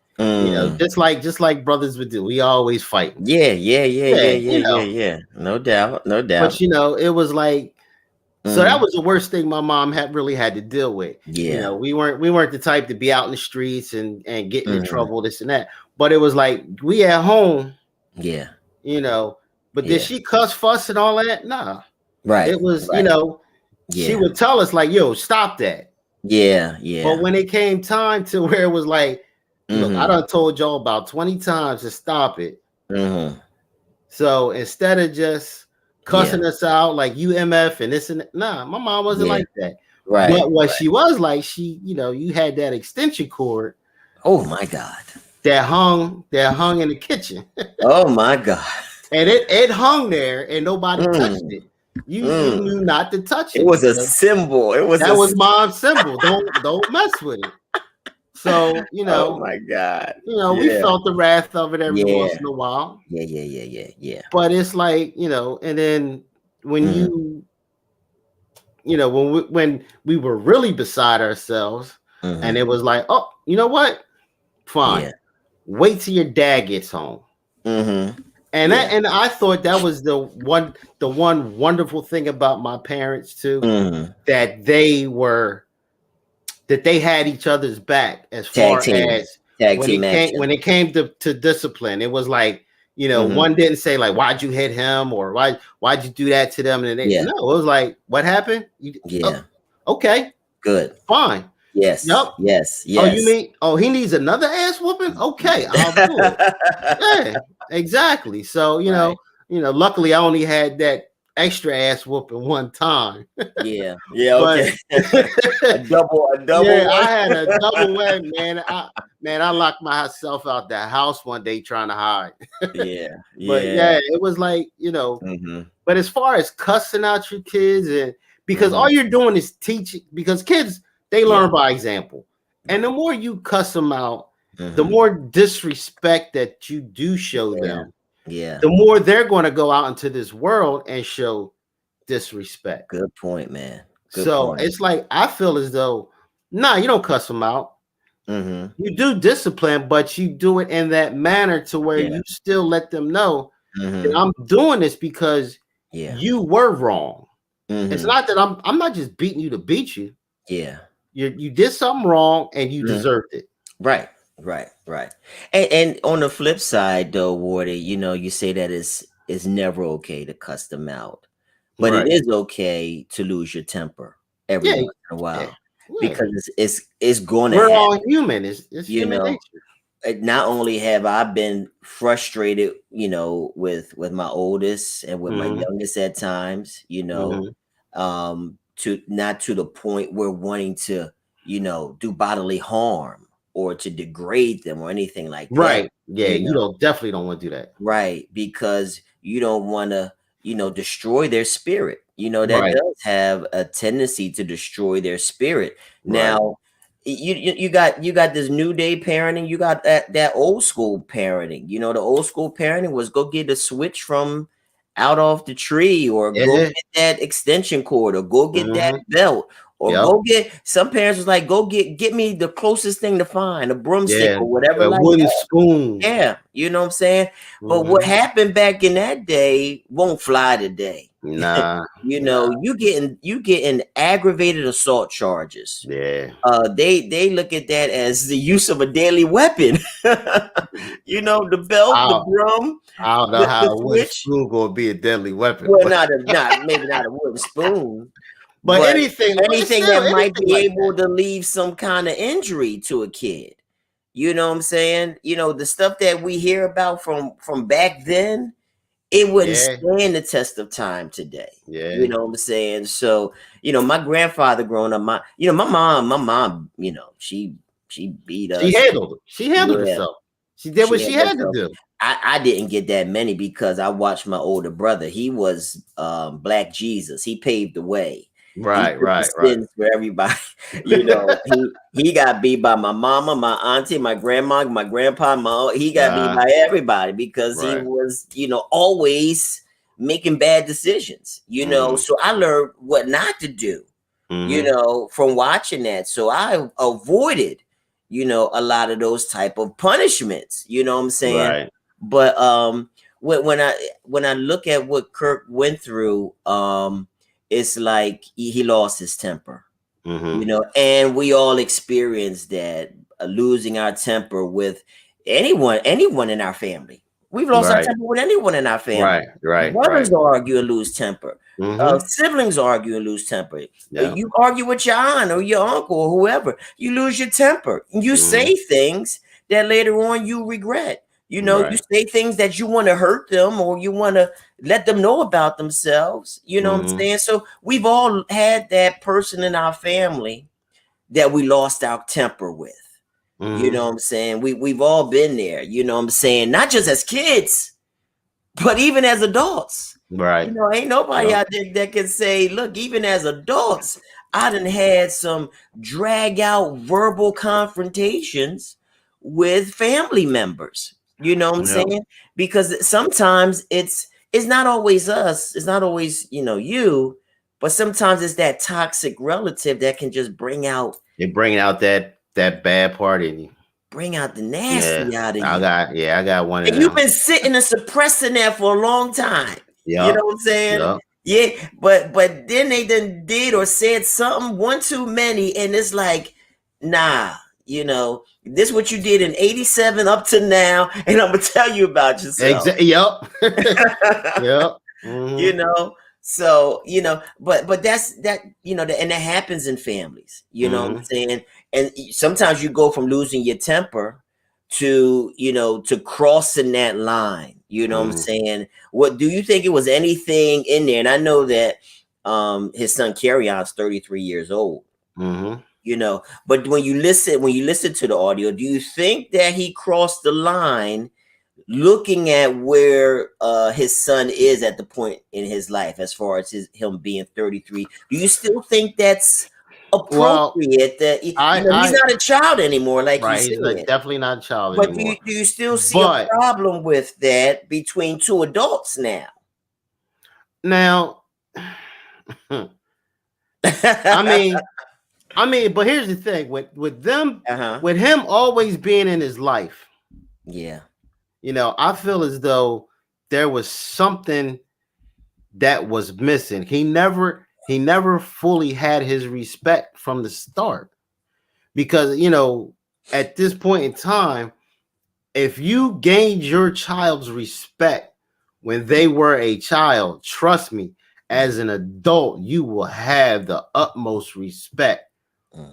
Just like brothers would do. We always fight. Yeah. No doubt. But it was like So that was the worst thing my mom really had to deal with. Yeah. You know, we weren't the type to be out in the streets and getting in trouble, this and that. But it was like we at home. Yeah. You know, but did she cuss, fuss, and all that? Nah. Right. It was, you know, she would tell us like, yo, stop that. Yeah, yeah. But when it came time to where it was like, look, I done told y'all about 20 times to stop it. So instead of just cussing us out like you MF and this and that, nah, my mom wasn't like that. Right. But what she was like, she, you know, you had that extension cord. Oh my God. That hung in the kitchen. Oh my God. And it hung there and nobody touched it. You knew not to touch it. It was a symbol. That was mom's symbol. Don't mess with it. So, you know, oh my God. You know, we felt the wrath of it every once in a while. Yeah. But it's like, you know, and then when you know, when we were really beside ourselves and it was like, oh, you know what? Fine. Yeah. Wait till your dad gets home. And I thought that was the one wonderful thing about my parents too, that they had each other's back as far as when it came to discipline. It was like, you know, one didn't say like, why'd you hit him or why'd you do that to them? And no, it was like, what happened? Okay, good, fine. Yes. Yep. Yes. Oh, you mean? Oh, he needs another ass whooping? Okay, I'll do it. Yeah, exactly. So you know, luckily I only had that extra ass whooping one time. Yeah. Okay. a double. Yeah, I had a double whammy, man. I locked myself out that house one day trying to hide. But it was like, you know. But as far as cussing out your kids, and because all you're doing is teaching, because kids. They learn by example. And the more you cuss them out, the more disrespect that you do show them, the more they're going to go out into this world and show disrespect. Good point, man. It's like, I feel as though, you don't cuss them out. You do discipline, but you do it in that manner to where you still let them know that I'm doing this because you were wrong. It's not that I'm not just beating you to beat you. Yeah. You did something wrong and you deserved it. Right. And on the flip side, though, Wardy, you know, you say that it's never okay to cuss them out, but it is okay to lose your temper every once in a while because it's going to. We're all human. It's human nature. Not only have I been frustrated, you know, with my oldest and with my youngest at times, you know, to not to the point where wanting to, you know, do bodily harm or to degrade them or anything like that. Right. Yeah, you definitely don't want to do that. Right. Because you don't want to, you know, destroy their spirit. You know, that does have a tendency to destroy their spirit. Now, you got this new day parenting, you got that old school parenting. You know, the old school parenting was go get a switch from out off the tree or go get that extension cord or go get that belt or go get, some parents was like, go get me the closest thing to find, a broomstick or whatever. A wooden spoon. Yeah. You know what I'm saying? But what happened back in that day won't fly today. Nah. You know, you getting aggravated assault charges. Yeah. They look at that as the use of a deadly weapon. You know, the belt, the broom. I don't know how a wooden spoon gonna be a deadly weapon. Well, maybe not a wooden spoon. But anything that might be able to leave some kind of injury to a kid. You know what I'm saying? You know, the stuff that we hear about from back then, it wouldn't stand the test of time today. Yeah. You know what I'm saying? So, you know, my grandfather growing up, my mom, you know, she beat us. She handled herself. She did what she had to do. I didn't get that many because I watched my older brother. He was Black Jesus. He paved the way. Right. For everybody. You know, he got beat by my mama, my auntie, my grandma, my grandpa, he got beat by everybody because he was, you know, always making bad decisions, you know. So I learned what not to do, you know, from watching that. So I avoided, you know, a lot of those type of punishments, you know what I'm saying? Right. But when I look at what Kirk went through, it's like he lost his temper. And we all experienced that, losing our temper with anyone in our family. We've lost our temper with anyone in our family. Brothers argue and lose temper. Siblings argue and lose temper. You argue with your aunt or your uncle or whoever, you lose your temper. You say things that later on you regret. You say things that you want to hurt them or you want to let them know about themselves. You know what I'm saying? So we've all had that person in our family that we lost our temper with. You know what I'm saying? We've all been there, you know what I'm saying? Not just as kids, but even as adults. Ain't nobody out there that can say, look, even as adults, I done had some drag out verbal confrontations with family members. You know what I'm saying? Because sometimes it's not always us. It's not always, you, but sometimes it's that toxic relative that can just bring out. They bring out that bad part in you. Bring out the nasty out of you. I got one. And you've been sitting and suppressing that for a long time. You know what I'm saying? Yeah, but then they did or said something one too many, and it's like, nah, this is what you did in 87 up to now, and I'm gonna tell you about yourself. So but that's that, and that happens in families, what I'm saying? And sometimes you go from losing your temper to to crossing that line, what I'm saying? What do you think it was anything in there? And I know that his son Carrion's 33 years old. But when you listen to the audio, do you think that he crossed the line looking at where his son is at the point in his life as far as him being 33? Do you still think that's appropriate? That he's not a child anymore, like he's definitely not a child anymore. But do you still see a problem with that between two adults now? I mean, but here's the thing with them, with him always being in his life. I feel as though there was something that was missing. He never fully had his respect from the start, because at this point in time, if you gained your child's respect when they were a child, trust me, as an adult, you will have the utmost respect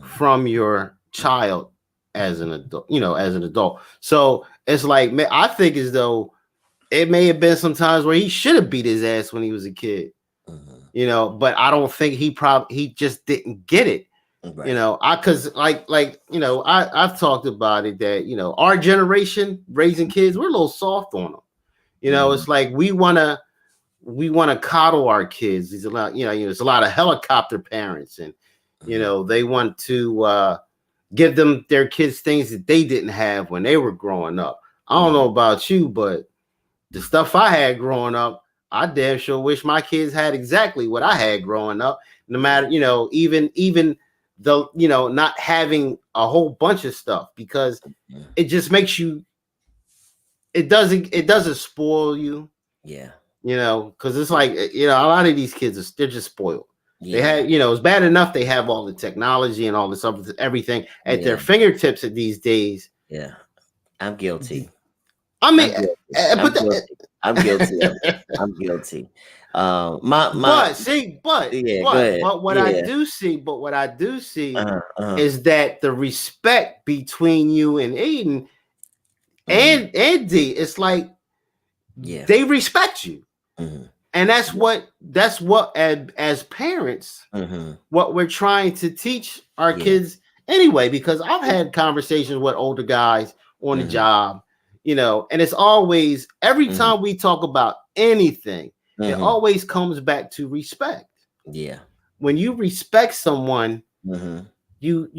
from your child as an adult, So it's like, man, I think as though it may have been some times where he should have beat his ass when he was a kid, but I don't think he just didn't get it. Because I've talked about it that, our generation raising kids, we're a little soft on them. It's like we want to coddle our kids. There's a lot, there's a lot of helicopter parents, and they want to give their kids things that they didn't have when they were growing up. I don't know about you, but the stuff I had growing up, I damn sure wish my kids had exactly what I had growing up. No matter, even the, not having a whole bunch of stuff, because it just makes you, it doesn't spoil you. Because it's like, a lot of these kids they're just spoiled. They had, it's bad enough they have all the technology and all this other everything at their fingertips at these days. I'm guilty. I mean, I'm guilty. I'm guilty. But what I do see is that the respect between you and Aiden and Andy, it's like they respect you. And that's what as parents, what we're trying to teach our kids anyway, because I've had conversations with older guys on the job, and it's always, every time we talk about anything, it always comes back to respect. When you respect someone, you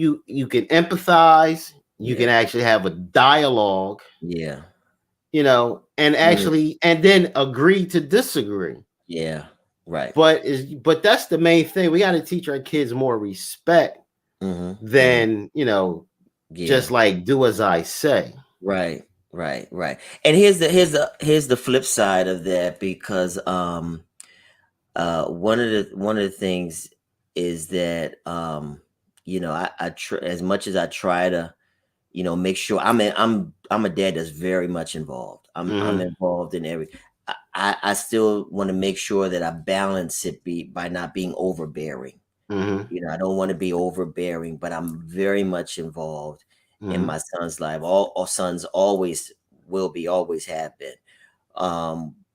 can empathize, you can actually have a dialogue, and actually, and then agree to disagree. But that's the main thing. We got to teach our kids more respect than, just like do as I say. Right. And here's the flip side of that, because One of the things is that as much as I try to make sure I'm a dad that's very much involved. I'm involved in every. I still want to make sure that I balance it by not being overbearing. I don't want to be overbearing, but I'm very much involved in my son's life. All sons always will be, always have been.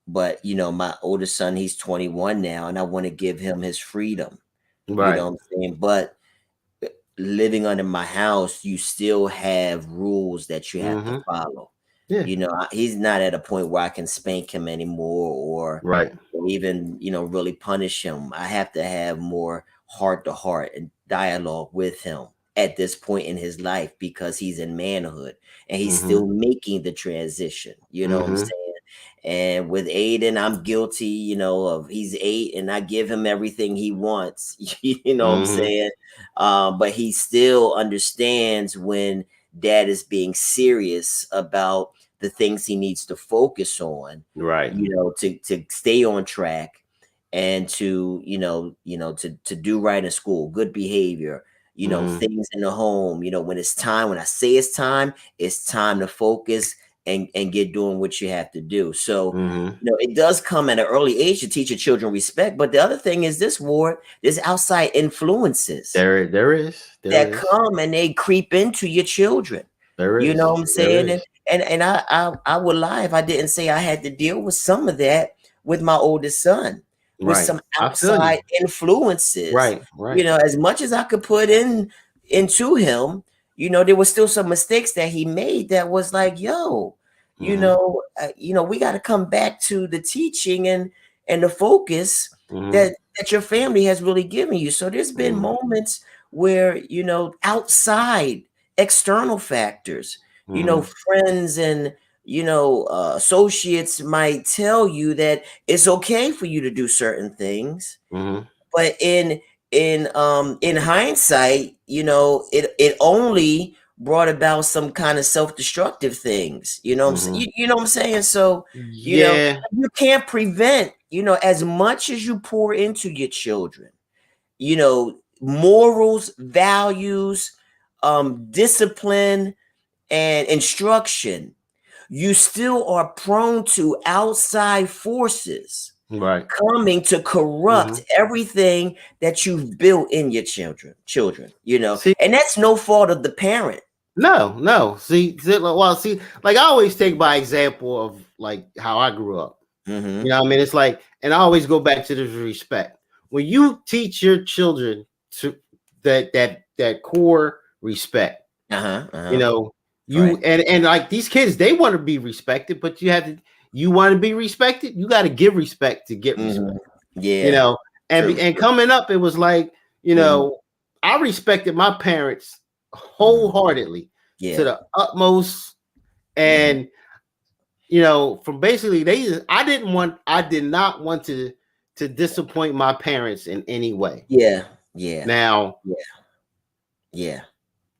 But my oldest son, he's 21 now, and I want to give him his freedom. Right. You know what I'm saying? But living under my house, you still have rules that you have to follow. Yeah. He's not at a point where I can spank him anymore or even, really punish him. I have to have more heart to heart and dialogue with him at this point in his life because he's in manhood and he's still making the transition. You know what I'm saying? And with Aiden, I'm guilty, of he's 8 and I give him everything he wants. You know what I'm saying? But he still understands when dad is being serious about the things he needs to focus on, right? To stay on track and to to do right in school, good behavior, things in the home. When it's time, when I say it's time to focus and get doing what you have to do. So it does come at an early age to teach your children respect. But the other thing is this, Ward, there's outside influences there is come and they creep into your children. You know what I'm saying? And I would lie if I didn't say I had to deal with some of that with my oldest son, with some outside influences. Right. As much as I could put into him, there was still some mistakes that he made that was like, yo, we got to come back to the teaching and the focus that your family has really given you. So there's been moments where, outside external factors, friends and, associates might tell you that it's okay for you to do certain things. But in hindsight, it only brought about some kind of self-destructive things. You know what I'm saying? You know what I'm saying? So you can't prevent, as much as you pour into your children, morals, values, discipline, and instruction, you still are prone to outside forces coming to corrupt everything that you've built in your children, See, and that's no fault of the parent. No. See, like I always take by example of like how I grew up. You know what I mean? It's like, and I always go back to this respect. When you teach your children to that core respect, and like these kids, they want to be respected, but you want to be respected, you got to give respect to get respect. And coming up, it was like, I respected my parents wholeheartedly to the utmost. And, from basically I did not want to disappoint my parents in any way. Now,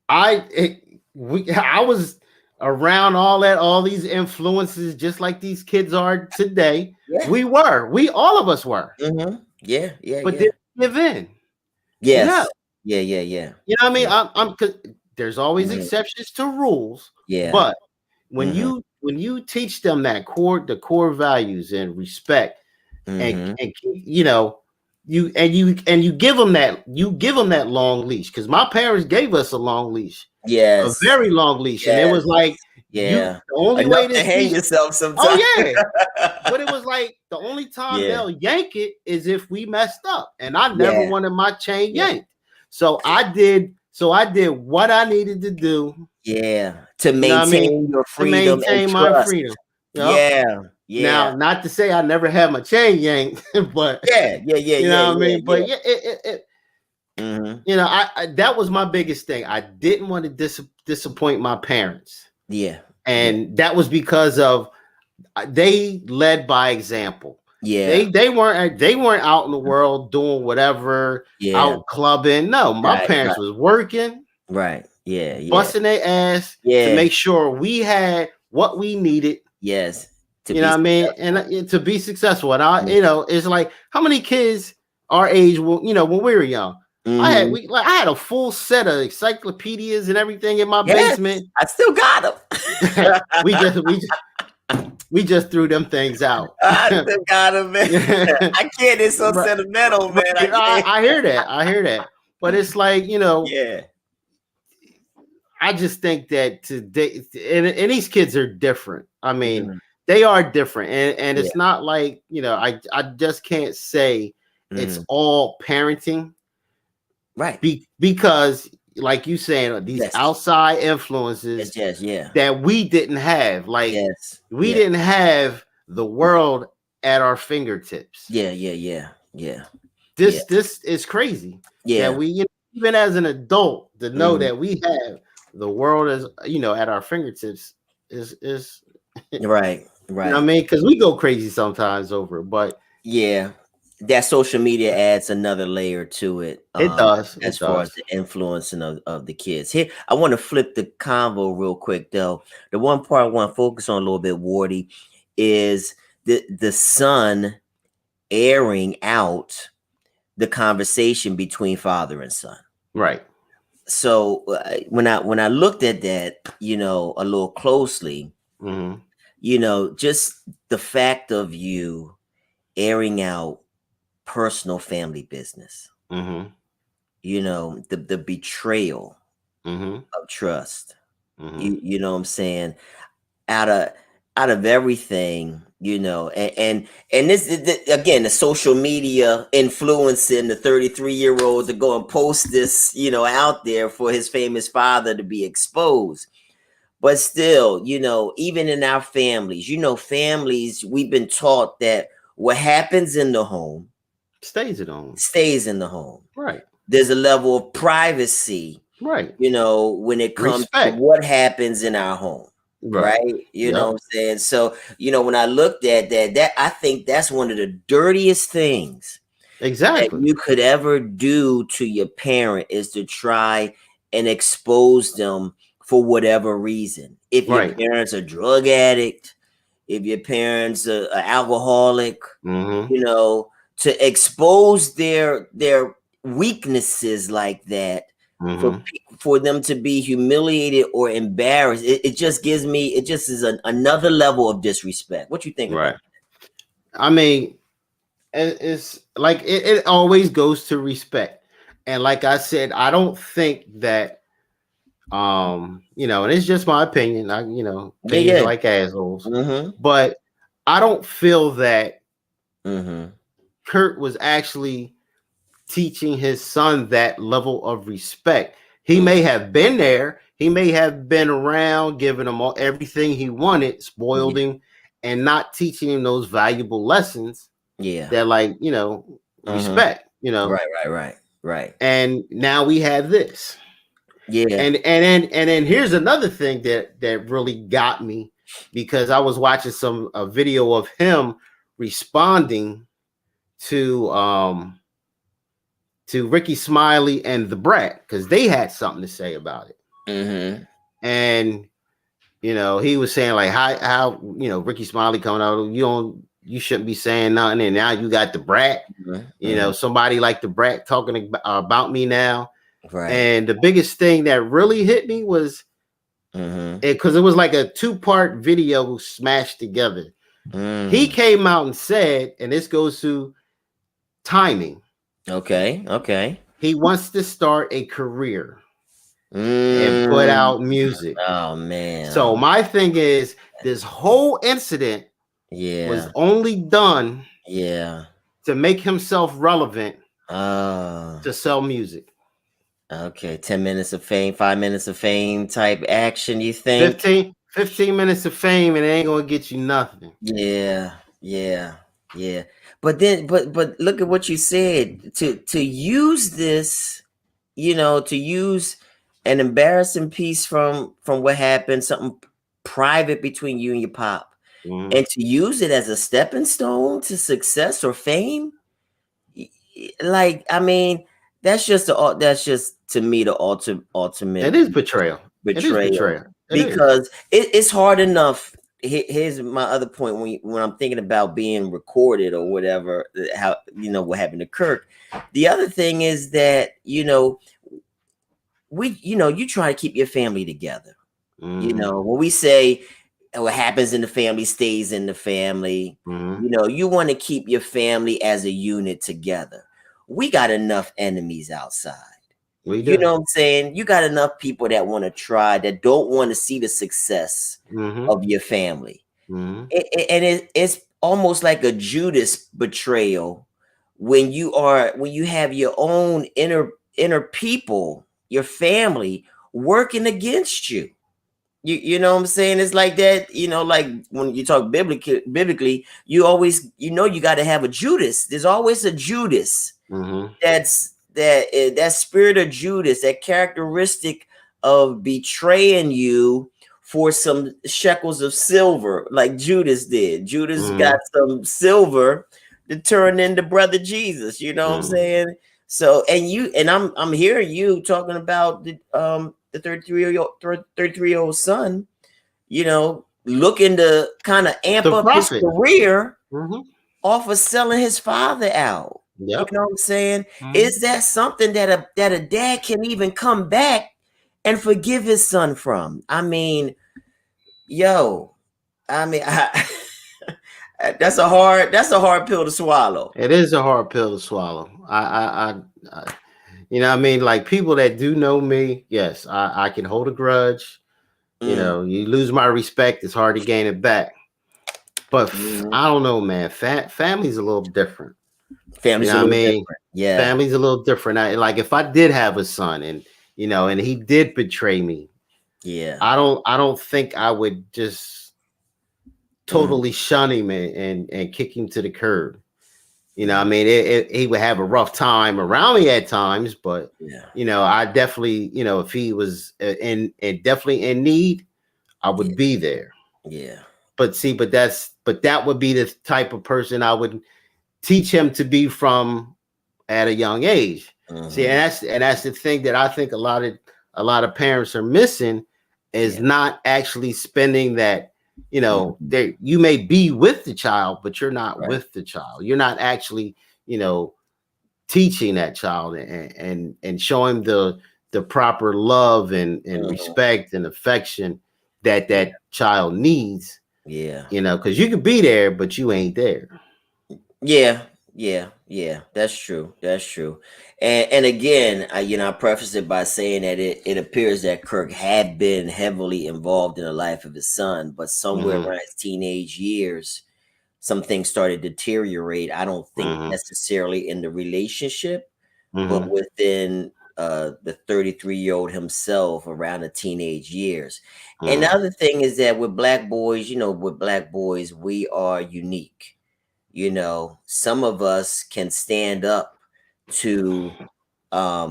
I was around all these influences, just like these kids are today. All of us were. But didn't give in. Yeah. You know what I mean? I'm because there's always exceptions to rules. But when you teach them the core values and respect, and you give them that long leash, because my parents gave us a long leash. A very long leash. And it was like, the only way to hang yourself sometimes. But it was like the only time they'll yank it is if we messed up. And I never wanted my chain yanked. So I did what I needed to do. To maintain your freedom. To maintain my freedom. Now, not to say I never had my chain yanked, but you know what I mean? But that was my biggest thing. I didn't want to disappoint my parents. And that was because of they led by example. They weren't out in the world doing whatever, out clubbing. No, my parents was working. Busting their ass to make sure we had what we needed. You know what I mean? And to be successful. And I, you know, it's like how many kids our age, you know, when we were young, I had a full set of encyclopedias and everything in my basement. I still got them. we just threw them things out. I still got them, man. I can't. It's so sentimental, man. I hear that. But it's like, you know, I just think that today, and these kids are different. I mean, they are different, and it's not like, you know, I just can't say it's all parenting, right? Because like you saying, these outside influences that we didn't have, like we didn't have the world at our fingertips. This is crazy. That we, you know, even as an adult, to know that we have the world as, you know, at our fingertips is right. You know what I mean? Because we go crazy sometimes over it, but that social media adds another layer to it. It does. As far as the influencing of the kids. Here, I want to flip the convo real quick though. The one part I want to focus on a little bit, Wardy, is the son airing out the conversation between father and son. Right. So when I looked at that, you know, a little closely, you know, just the fact of you airing out personal family business, you know, the betrayal of trust, you know what I'm saying? Out of everything, you know, and this again, the social media influencing the 33-year-old to go and post this, you know, out there for his famous father to be exposed. But still, you know, even in our families, you know, we've been taught that what happens in the home stays in the home. Right. There's a level of privacy, right? You know, when it comes to what happens in our home. Right. You know what I'm saying? So, you know, when I looked at that I think that's one of the dirtiest things that you could ever do to your parent is to try and expose them for whatever reason. If your parents are drug addict, if your parents are alcoholic, you know, to expose their weaknesses like that, for them to be humiliated or embarrassed, it just is another level of disrespect. What you think about that? I mean, it's like it always goes to respect. And like I said, I don't think that you know, and it's just my opinion. You know, opinions like assholes. But I don't feel that Kurt was actually teaching his son that level of respect. He may have been there, he may have been around, giving him everything he wanted, spoiled him, and not teaching him those valuable lessons. That, like, you know, respect. You know, right. And now we have this. And then here's another thing that really got me, because I was watching a video of him responding to Ricky Smiley and the Brat, because they had something to say about it. And you know, he was saying like how you know, Ricky Smiley coming out, you shouldn't be saying nothing, and now you got the Brat, you know, somebody like the Brat talking about me now. And the biggest thing that really hit me was because it was like a 2-part video smashed together. He came out and said, and this goes to timing. Okay. He wants to start a career and put out music. Oh man. So my thing is, this whole incident was only done to make himself relevant to sell music. Okay, 10 minutes of fame, 5 minutes of fame type action, you think? 15 minutes of fame, and it ain't gonna get you nothing. Yeah. But then, but look at what you said. To use this, you know, to use an embarrassing piece from what happened, something private between you and your pop, and to use it as a stepping stone to success or fame. Like, I mean, that's just to me the ultimate. It is betrayal. Because it's hard enough here's my other point when I'm thinking about being recorded or whatever, how what happened to Kirk. The other thing is that you try to keep your family together. When we say what happens in the family stays in the family, you want to keep your family as a unit together. We got enough enemies outside. You know what I'm saying? You got enough people that want to try, that don't want to see the success of your family. And it's almost like a Judas betrayal when you have your own inner people, your family working against you. You know what I'm saying? It's like that, like when you talk biblically, you always, you got to have a Judas. There's always a Judas. That's that spirit of Judas, that characteristic of betraying you for some shekels of silver, like Judas did. Judas got some silver to turn into brother Jesus. You know what I'm saying? So, and I'm hearing you talking about the 33-year-old son, looking to kind of amp up his career off of selling his father out. You know what I'm saying? Is that something that a dad can even come back and forgive his son from? I mean, that's a hard pill to swallow. It is a hard pill to swallow. I like people that do know me, yes, I can hold a grudge. You lose my respect, it's hard to gain it back. But I don't know, man. Family's a little different. Family's a little different. Yeah. Family's a little different. Like if I did have a son and he did betray me, I don't think I would just totally shun him and kick him to the curb. He would have a rough time around me at times, but I definitely, if he was definitely in need, I would be there. Yeah. But that would be the type of person I would teach him to be from at a young age. See, and that's the thing that I think a lot of parents are missing is not actually spending that. You may be with the child, but you're not with the child. You're not actually, teaching that child and showing the proper love and respect and affection that child needs. Yeah. Because you could be there, but you ain't there. Yeah. That's true. And again, I preface it by saying that it appears that Kirk had been heavily involved in the life of his son, but somewhere around his teenage years, some things started to deteriorate. I don't think necessarily in the relationship, but within the 33-year-old himself around the teenage years. And the other thing is that with black boys, we are unique. Some of us can stand up to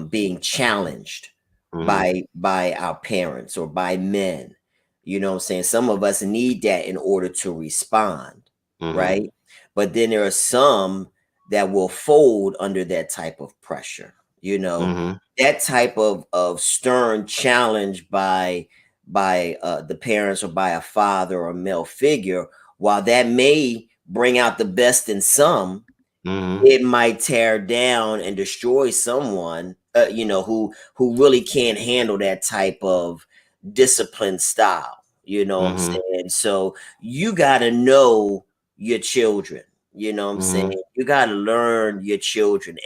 being challenged by our parents or by men. You know what I'm saying? Some of us need that in order to respond, right? But then there are some that will fold under that type of pressure. That type of stern challenge by the parents or by a father or a male figure, while that may bring out the best in some, it might tear down and destroy someone, who really can't handle that type of disciplined style. You know what I'm saying? So you got to know your children. You know what I'm saying? You got to learn your children.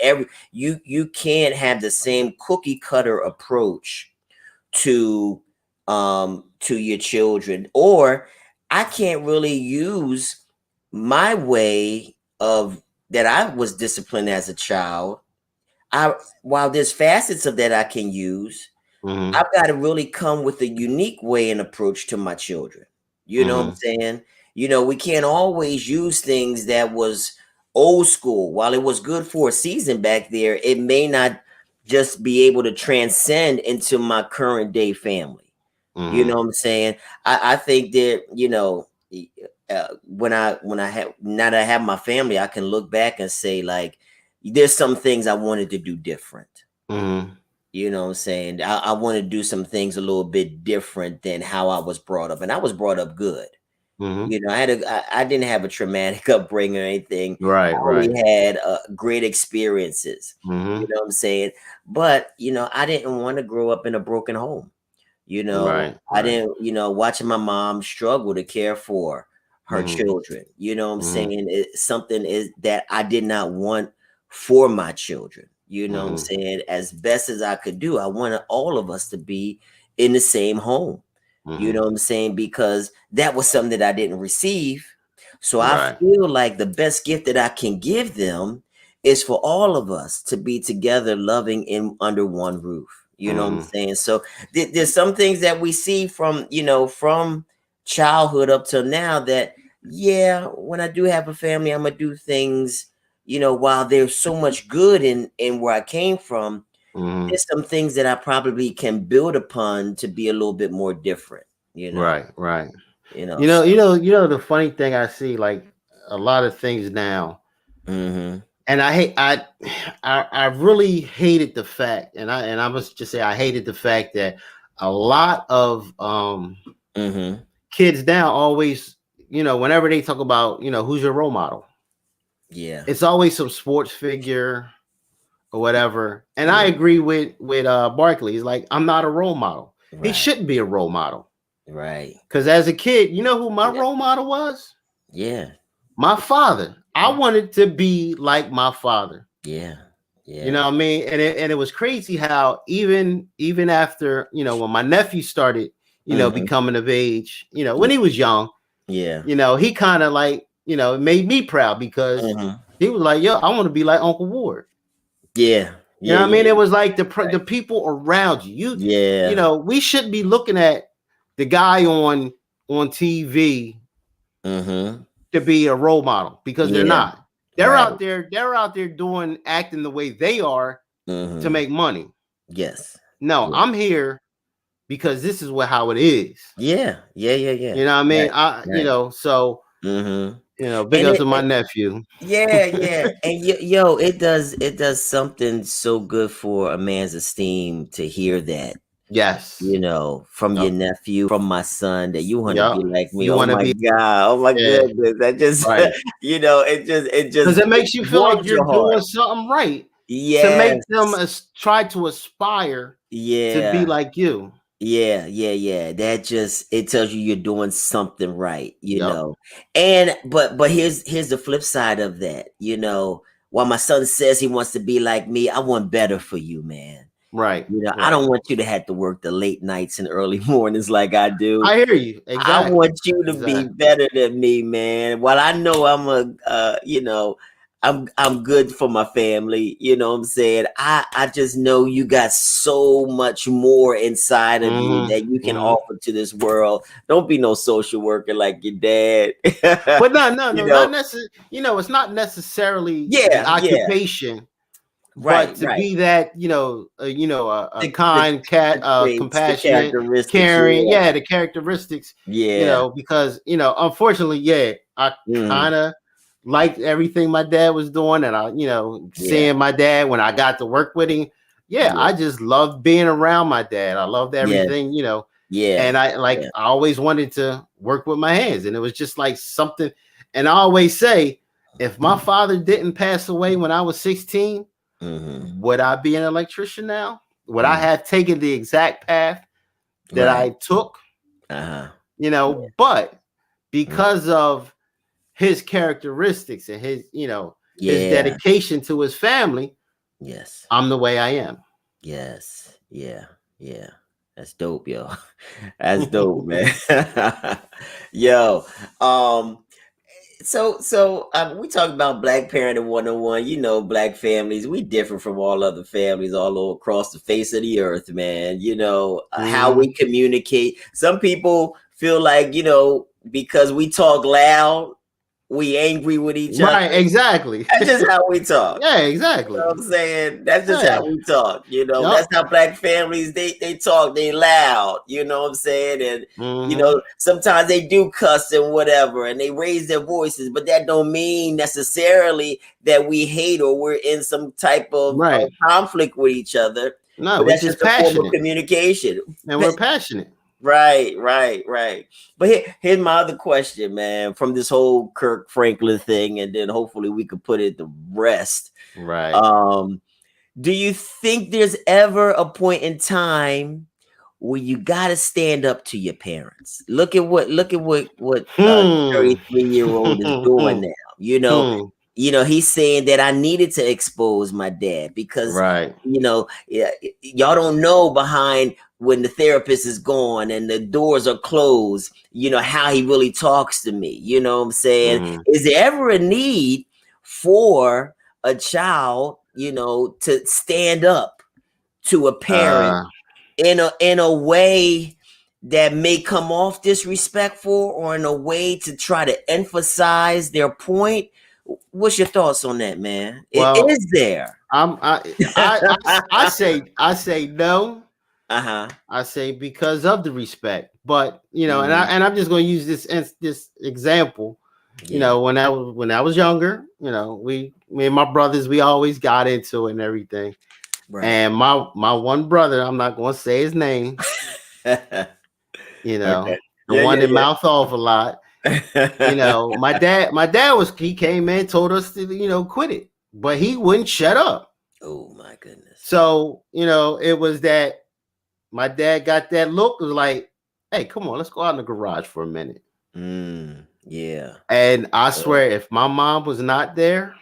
You can't have the same cookie cutter approach to your children, or I can't really use my way of that I was disciplined as a child. While there's facets of that I can use, I've got to really come with a unique way and approach to my children. You know what I'm saying? We can't always use things that was old school. While it was good for a season back there, it may not just be able to transcend into my current day family. You know what I'm saying? I think that, when I have, now that I have my family, I can look back and say, like, there's some things I wanted to do different. You know what I'm saying? I want to do some things a little bit different than how I was brought up. And I was brought up good. You know, I didn't have a traumatic upbringing or anything. Right, I right. only had great experiences. Mm-hmm. You know what I'm saying? But you know, I didn't want to grow up in a broken home. You know, Right, I right. didn't, you know, watching my mom struggle to care for her Mm-hmm. children. You know what I'm Mm-hmm. saying? Something is that I did not want for my children. You know what I'm Mm-hmm. saying? As best as I could do, I wanted all of us to be in the same home. You Mm-hmm. know what I'm saying? Because that was something that I didn't receive. So I Right. feel like the best gift that I can give them is for all of us to be together, loving in under one roof. You know what I'm Mm-hmm. saying? So there's some things that we see from, you know, from childhood up till now that, yeah, when I do have a family, I'm gonna do things, you know, while there's so much good in where I came from, Mm-hmm. there's some things that I probably can build upon to be a little bit more different, you know. Right, right. You know, so The funny thing I see, like a lot of things now, mm-hmm, and I really hated the fact, and I must just say I hated the fact that a lot of mm-hmm. kids now always, whenever they talk about, who's your role model, Yeah, it's always some sports figure or whatever. And I yeah, agree with Barkley. He's like, I'm not a role model. He right, shouldn't be a role model. right. Because as a kid, you know who my Yeah, role model was? yeah, My father. I yeah, wanted to be like my father. yeah, You yeah. know what I mean? And it was crazy how even after, when my nephew started, Mm-hmm. becoming of age, when Yeah, he was young, yeah. he kind of like, it made me proud because Mm-hmm. he was like, yo, I want to be like Uncle Ward. Yeah, You yeah, know what I yeah, mean? It was like right. the people around you. Yeah. We shouldn't be looking at the guy on TV Mm-hmm. to be a role model because they're Yeah, not. right. They're out there acting the way they are to Mm-hmm. make money. Yes. No, Yeah. I'm here because this is how it is. Yeah, yeah, yeah, yeah. You know what I mean? Right, right. So Mm-hmm. big And ups to my nephew. yeah, yeah. And yo, it does something so good for a man's esteem to hear that, Yes. you know, from your Yep. nephew, from my son, that you want to Yep. be like me. You Oh want to my be God. Oh my yeah, goodness. That just right. you know, it just Because it makes you feel like warms you're your heart. doing something right to Yes. make them try to aspire to be Yeah. like you. Yeah, yeah, yeah. That just it tells you you're doing something right, you Yep. know. And but here's the flip side of that, you know. While my son says he wants to be like me, I want better for you, man. Right. You know, I Right. don't want you to have to work the late nights and early mornings like I do. I hear you. I Exactly. want you to be Exactly. better than me, man. While I know you know, I'm good for my family. You know what I'm saying? I just know you got so much more inside of you that you can Mm-hmm. offer to this world. Don't be no social worker like your dad. But no, You not know? necessarily. It's not necessarily the Yeah, yeah. occupation, but Right, to right. be that a kind cat, The traits, the compassionate, characteristics. caring. Yeah, Yeah, the characteristics. yeah, Because unfortunately, yeah, I mm, kind of liked everything my dad was doing, and I, yeah, seeing my dad when I got to work with him. Yeah, yeah, I just loved being around my dad. I loved yeah, everything, yeah, and I yeah. always wanted to work with my hands, and it was just like something. And I always say, if my father didn't pass away when I was 16, Mm-hmm. would I be an electrician now? Would I Mm, have taken the exact path that right. I took? Uh-huh. But Mm, because of his characteristics and his yeah. dedication to his family, Yes. I'm the way I am. Yes. Yeah. Yeah. That's dope, yo. That's dope, man. Yo. Um, we talk about Black Parenting 101. You know, Black families, we different from all other families all over across the face of the earth, man. You know, how Mhm. we communicate. Some people feel like, you know, because we talk loud, we angry with each other. Right, exactly. That's just how we talk. Yeah, You know exactly. what I'm saying? That's just Yeah. how we talk. You know, Yep. that's how Black families they talk. They loud. You know what I'm saying? And you Hmm. know, sometimes they do cuss and whatever, and they raise their voices, but that don't mean necessarily that we hate or we're in some type of Right. conflict with each other. No, But we that's just just a form of passionate, communication. and we're passionate. Right. But here's my other question, man, from this whole Kirk Franklin thing, and then hopefully we could put it to rest. Right. Do you think there's ever a point in time where you gotta stand up to your parents? Look at what 33-year-old is doing now. He's saying that I needed to expose my dad because y'all don't know behind when the therapist is gone and the doors are closed, how he really talks to me. You know what I'm saying? Is there ever a need for a child, to stand up to a parent in a way that may come off disrespectful, or in a way to try to emphasize their point? What's your thoughts on that, man? Well, is there? I say no. I say because of the respect, but and I'm just going to use this example. When I was younger, me and my brothers, we always got into it and everything. Right. And my one brother, I'm not going to say his name. Okay. The one that mouth off a lot. My dad he came in, told us to quit it, but he wouldn't shut up. Oh my goodness. So it was that my dad got that look, was like, hey, come on, let's go out in the garage for a minute. Yeah. And I swear, if my mom was not there,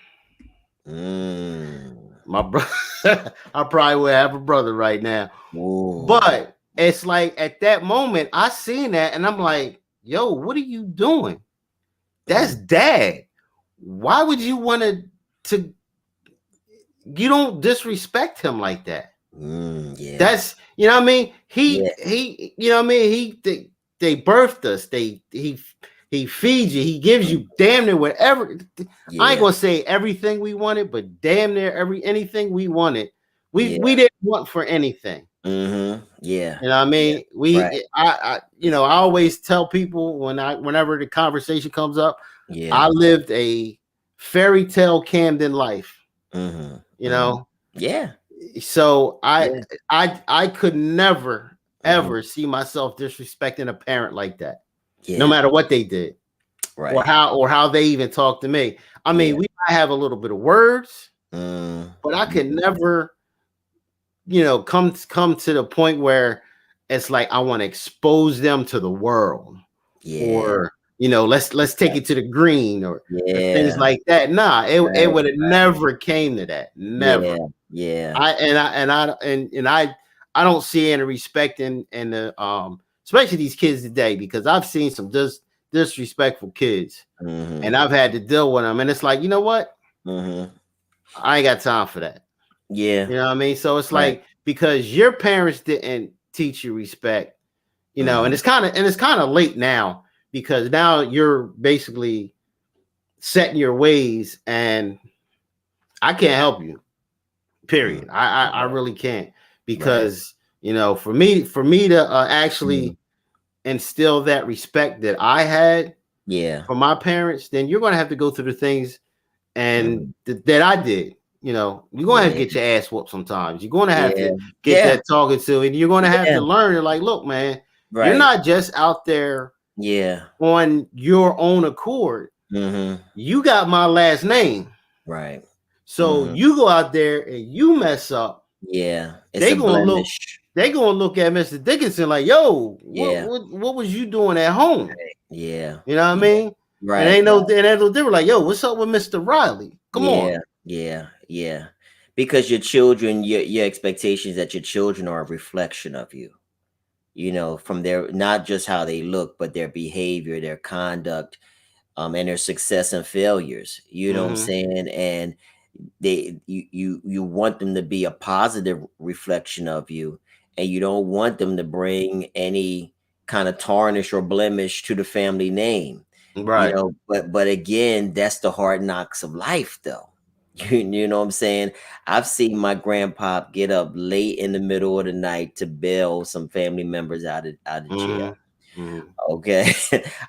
my brother, I probably would have a brother right now. Ooh. But it's like at that moment, I seen that and I'm like, yo, what are you doing? That's dad. Why would you want to you don't disrespect him like that? Yeah. That's what I mean. He they birthed us. He feeds you. He gives you damn near whatever. Yeah. I ain't gonna say everything we wanted, but damn near anything we wanted. We didn't want for anything. Yeah. You know what I mean? I always tell people whenever the conversation comes up, I lived a fairy tale Camden life. Yeah. So I could never ever see myself disrespecting a parent like that. No matter what they did, right? Or how they even talk to me. I mean, we might have a little bit of words, but I could never, come to the point where it's like I want to expose them to the world, or let's take it to the green, or things like that. Nah, it would have never came to that. Never. Yeah. I don't see any respect in the especially these kids today, because I've seen some disrespectful kids, and I've had to deal with them, and it's like, you know what? I ain't got time for that. Yeah. You know what I mean? So it's like, because your parents didn't teach you respect, and it's kind of late now, because now you're basically setting your ways, and I can't help you. Period. I really can't, because for me to actually instill that respect that I had for my parents, then you're going to have to go through the things and that I did. You're going to have to get your ass whooped sometimes. You're going to have to get that talking to, and you're going to have to learn it. Like, look, man, you're not just out there on your own accord. You got my last name. Right. So you go out there and you mess up. Yeah. They're gonna look at Mr. Dickinson like, yo, what was you doing at home? Right. Yeah. You know what I mean? Right. And ain't no different. Like, yo, what's up with Mr. Riley? Come on. Yeah. Because your children, your expectations that your children are a reflection of you. From their, not just how they look, but their behavior, their conduct, and their success and failures. You know what I'm saying? And you want them to be a positive reflection of you, and you don't want them to bring any kind of tarnish or blemish to the family name, right? But again, that's the hard knocks of life, though. You know what I'm saying? I've seen my grandpa get up late in the middle of the night to bail some family members out of jail. Okay.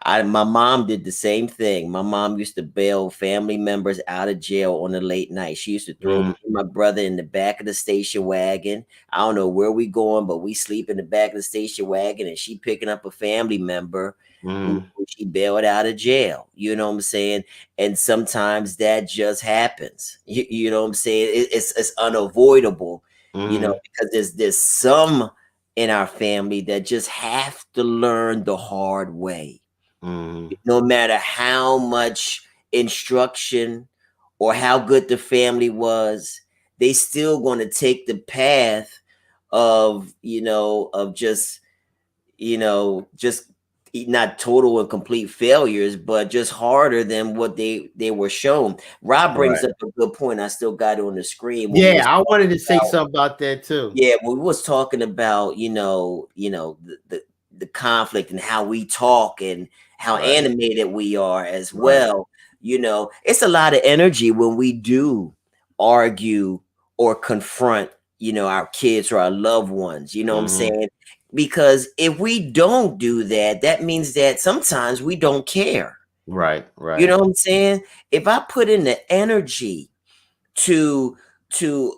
My mom did the same thing. My mom used to bail family members out of jail on the late night. She used to throw me and my brother in the back of the station wagon. I don't know where we going, but we sleep in the back of the station wagon, and she picking up a family member who she bailed out of jail. You know what I'm saying? And sometimes that just happens. You know what I'm saying? It's unavoidable. You know, because there's some in our family that just have to learn the hard way. No matter how much instruction or how good the family was, they still going to take the path of, just not total and complete failures, but just harder than what they were shown. Rob brings up a good point. I still got it on the screen. Yeah, I wanted to say something about that too. Yeah, we was talking about, the conflict and how we talk and how animated we are as well. It's a lot of energy when we do argue or confront, our kids or our loved ones. You know what I'm saying? Because if we don't do that, that means that sometimes we don't care. Right. You know what I'm saying? If I put in the energy to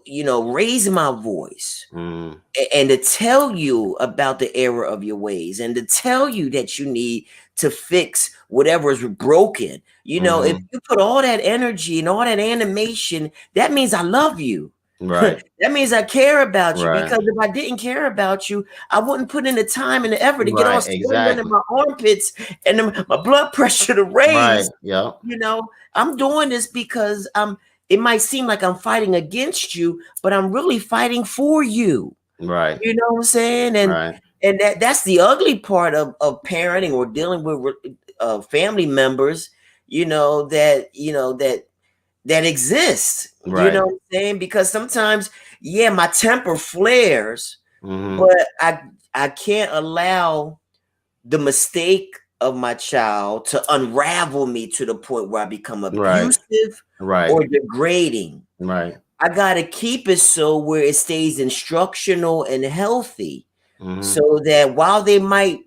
raise my voice and to tell you about the error of your ways and to tell you that you need to fix whatever is broken. If you put all that energy and all that animation, that means I love you. Right. That means I care about you, because if I didn't care about you, I wouldn't put in the time and the effort to get all sweaty in my armpits and my blood pressure to raise. Yeah. I'm doing this because it might seem like I'm fighting against you, but I'm really fighting for you. Right. You know what I'm saying? And that's the ugly part of parenting or dealing with family members, that exists. Right. You know what I'm saying? Because sometimes, my temper flares, but I can't allow the mistake of my child to unravel me to the point where I become abusive or degrading. Right. I got to keep it so where it stays instructional and healthy, so that while they might,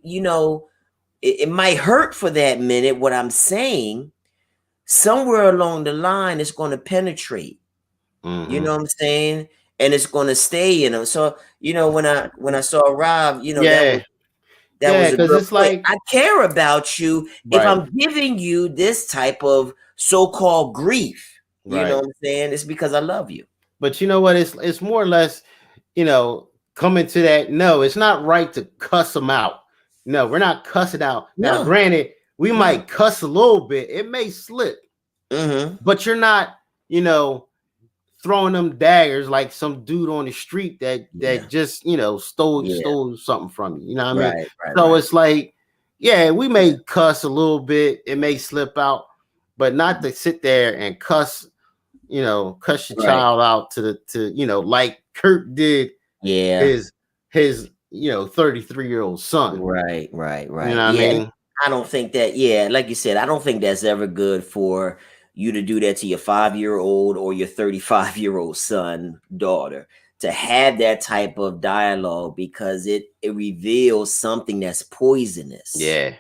it might hurt for that minute what I'm saying, somewhere along the line it's going to penetrate. You know what I'm saying? And it's going to stay in them. So, when I saw Rob, that was a good it's point. like, I care about you if I'm giving you this type of so-called grief. You know what I'm saying? It's because I love you. But you know what? It's more or less, coming to that. No, it's not right to cuss them out. No, we're not cussing out. Now, granted, we might cuss a little bit. It may slip. But you're not, throwing them daggers like some dude on the street that just, stole something from you. You know what I mean? So it's like, we may cuss a little bit. It may slip out, but not to sit there and cuss your child out to like Kurt did his 33-year-old son. Right. You know what I mean? I don't think that, like you said, I don't think that's ever good for you to do that to your 5-year-old or your 35-year-old son, daughter, to have that type of dialogue, because it reveals something that's poisonous. Yeah.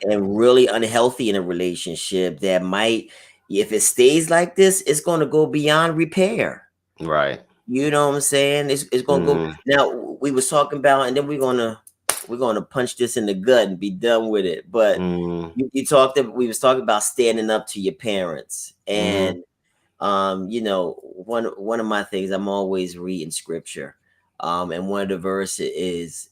And really unhealthy in a relationship that might, if it stays like this, it's going to go beyond repair. Right. You know what I'm saying? It's going to go. Now, we was talking about, and then we're going to punch this in the gut and be done with it. But we was talking about standing up to your parents. And, one of my things, I'm always reading scripture. And one of the verses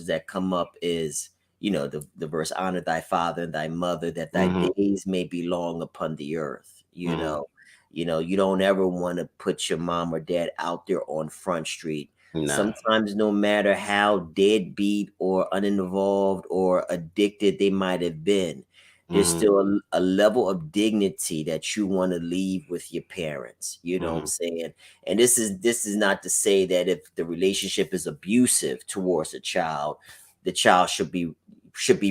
that come up is, the verse, honor thy father and thy mother, that thy days may be long upon the earth. You don't ever want to put your mom or dad out there on Front Street. No. Sometimes, no matter how deadbeat or uninvolved or addicted they might have been, there's still a level of dignity that you want to leave with your parents. You know what I'm saying? And this is not to say that if the relationship is abusive towards a child, the child should be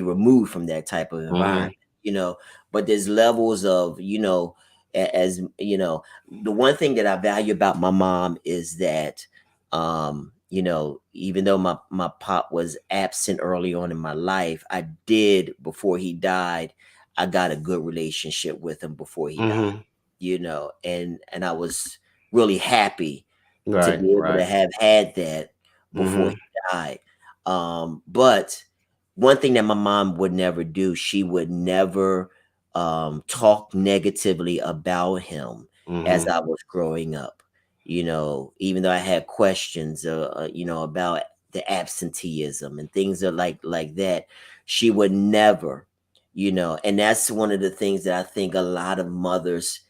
removed from that type of environment. But there's levels of, as the one thing that I value about my mom is that you know, even though my pop was absent early on in my life, I did, before he died, I got a good relationship with him before he died, you know, and I was really happy to Right, be able to right. have had that before he died. But one thing that my mom would never do, she would never talk negatively about him as I was growing up. You know, even though I had questions, you know, about the absenteeism and things like that, she would never, you know, and that's one of the things that I think a lot of mothers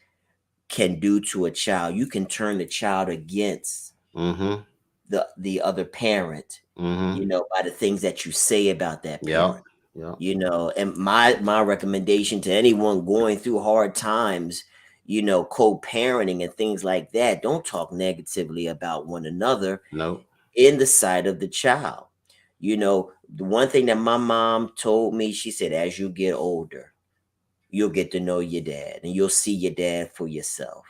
can do to a child. You can turn the child against the other parent, you know, by the things that you say about that Yep. parent. Yep. You know, and my recommendation to anyone going through hard times, you know, co-parenting and things like that, don't talk negatively about one another Nope. in the sight of the child. You know, the one thing that my mom told me, she said, as you get older, you'll get to know your dad and you'll see your dad for yourself,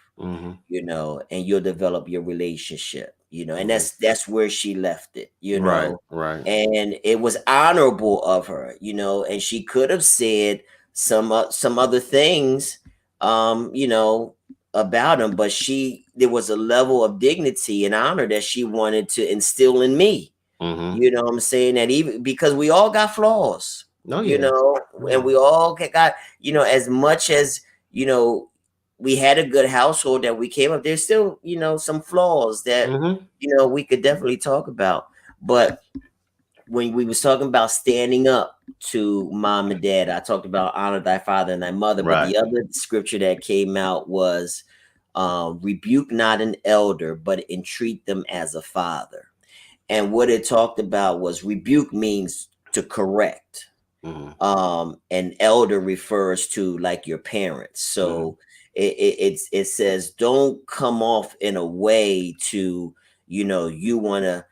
you know, and you'll develop your relationship, you know, and that's where she left it, you Right, know, right. and it was honorable of her, you know, and she could have said some other things, you know, about him, but there was a level of dignity and honor that she wanted to instill in me. You know what I'm saying? That even because we all got flaws, Oh, you yeah. know, and we all got, you know, as much as, you know, we had a good household that we came up, there's still, you know, some flaws that, you know, we could definitely talk about. But when we was talking about standing up to mom and dad, I talked about honor thy father and thy mother. But Right. the other scripture that came out was rebuke not an elder, but entreat them as a father. And what it talked about was rebuke means to correct. An elder refers to like your parents. So it says don't come off in a way to, you know, you want to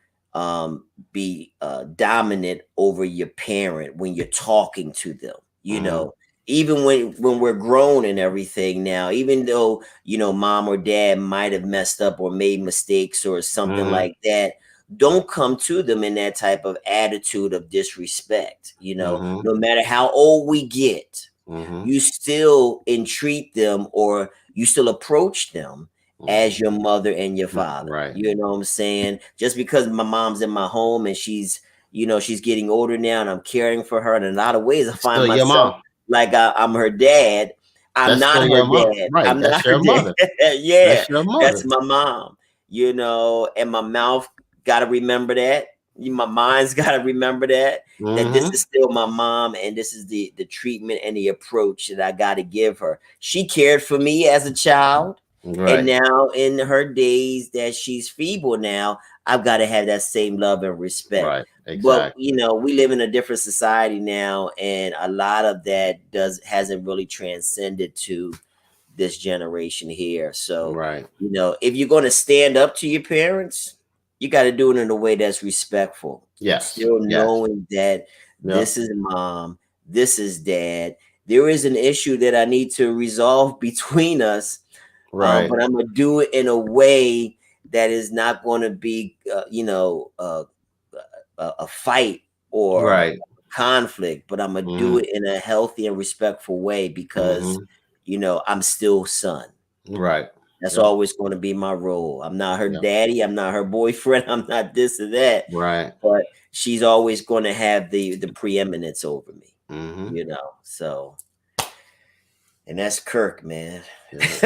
be dominant over your parent when you're talking to them, you know. Even when we're grown and everything now, even though, you know, mom or dad might have messed up or made mistakes or something like that, don't come to them in that type of attitude of disrespect. You know, no matter how old we get, you still entreat them or you still approach them as your mother and your father. Right. You know what I'm saying? Just because my mom's in my home and she's, you know, she's getting older now and I'm caring for her in a lot of ways, I find Still your myself mom. like I'm her dad. I'm That's not still her your mom. dad. Right. I'm That's not her your dad. mother. Yeah, That's your that's mother. my mom. You know, and my mouth got to remember that. My mind's got to remember that this is still my mom and this is the treatment and the approach that I got to give her. She cared for me as a child. Right. And now in her days that she's feeble now, I've got to have that same love and respect. Right. But Exactly. you know, we live in a different society now, and a lot of that hasn't really transcended to this generation here. So, Right. you know, if you're going to stand up to your parents, you got to do it in a way that's respectful. Yes. Still Yes. knowing that this is mom, this is dad. There is an issue that I need to resolve between us, Right. but I'm gonna do it in a way that is not going to be, you know, a fight or Right. conflict. But I'm gonna do it in a healthy and respectful way because, you know, I'm still son. Right. That's always going to be my role. I'm not her Yep. daddy. I'm not her boyfriend. I'm not this or that. Right. But she's always going to have the preeminence over me. You know. So, and that's Kirk, man. That's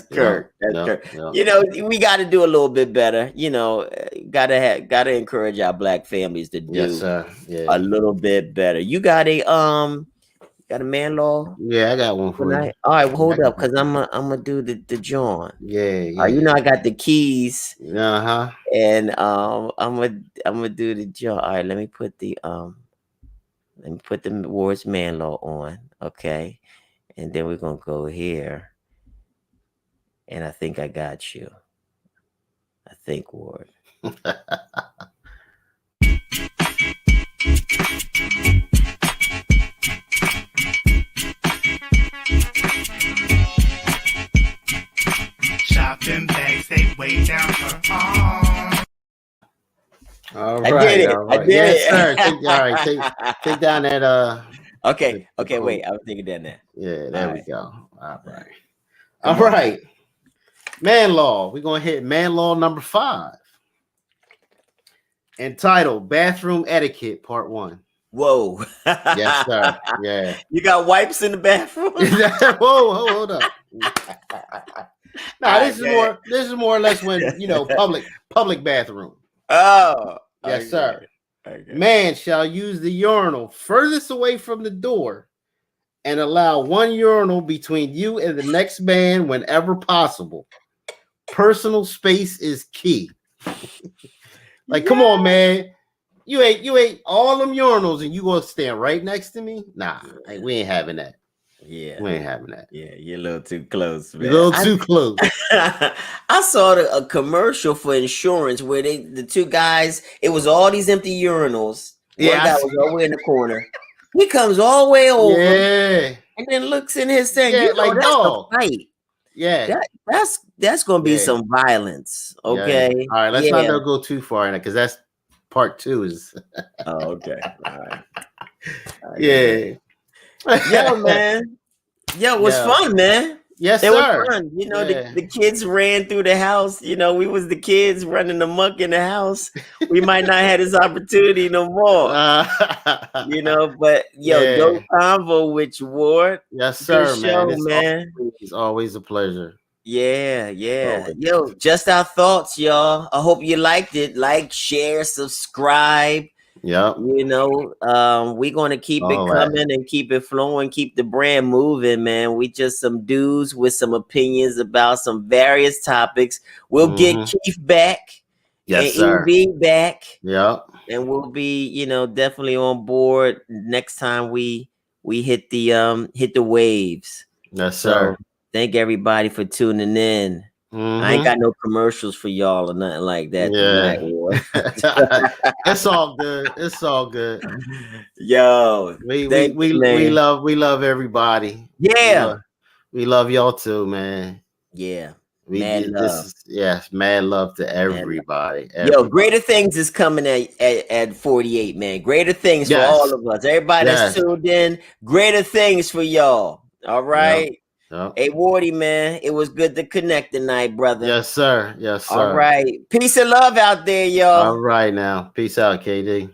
Kirk. That's Kirk. You know, we got to do a little bit better. You know, gotta encourage our black families to do a little bit better. You got a man law? Yeah, I got one for you. All right, well, hold up, because I'm gonna do the John. Yeah. You know, I got the keys. Uh-huh. And I'm gonna do the John. All right, let me put the words man law on. Okay. And then we're gonna go here. And I think I got you. I think, Ward. Shopping bags, they way down her arm. All I right, did it. all right. I did Yes, it. sir. Take down that Okay. the Okay. Wait. code. I was thinking that now. Yeah, there we go. All right. Come All on. right. Man law. We're gonna hit man law number 5. Entitled Bathroom Etiquette Part 1. Whoa. Yes, sir. Yeah. You got wipes in the bathroom? Whoa, hold up. Nah, this is more or less when public bathroom. Oh. Yes, Okay. sir. Okay. Man shall use the urinal furthest away from the door and allow one urinal between you and the next man whenever possible. Personal space is key. Like, come on, man. You ain't all them urinals and you gonna stand right next to me? Nah, we ain't having that. Yeah. We ain't having that. Yeah, you're a little too close, man. You're a little too close. I saw a commercial for insurance where the two guys, it was all these empty urinals. One guy was all the way in the corner. He comes all the way over and then looks in his thing. Yeah, like that's dog. a fight. Yeah. That's gonna be some violence. Okay. Yeah. All right, let's not go too far in it because that's part 2 is okay. All right. Yeah. Yo, man. Yo, it was fun, man. Yes, it sir. was fun. The kids ran through the house. We was the kids running amok in the house. We might not have this opportunity no more. But dope convo with you, Ward. Yes, sir, show, man. It's always a pleasure. Yeah. Yo, just our thoughts, y'all. I hope you liked it. Like, share, subscribe. Yep. We're gonna keep it coming and keep it flowing, keep the brand moving, man. We just some dudes with some opinions about some various topics. We'll get Keith back. Yes, and sir. EB back. Yep. And we'll be, definitely on board next time we hit the waves. Yes, sir. So thank everybody for tuning in. I ain't got no commercials for y'all or nothing like that tonight. It's all good. It's all good. Yo, we love everybody. Yeah, we love y'all too, man. Yeah, mad love to everybody. Yo, greater things is coming at 48, man. Greater things for all of us. Everybody that's tuned in. Greater things for y'all. All right. Yep. Hey, Wardy, man, it was good to connect tonight, brother. Yes, sir. Yes, sir. All right. Peace and love out there, y'all. All right, now. Peace out, KD.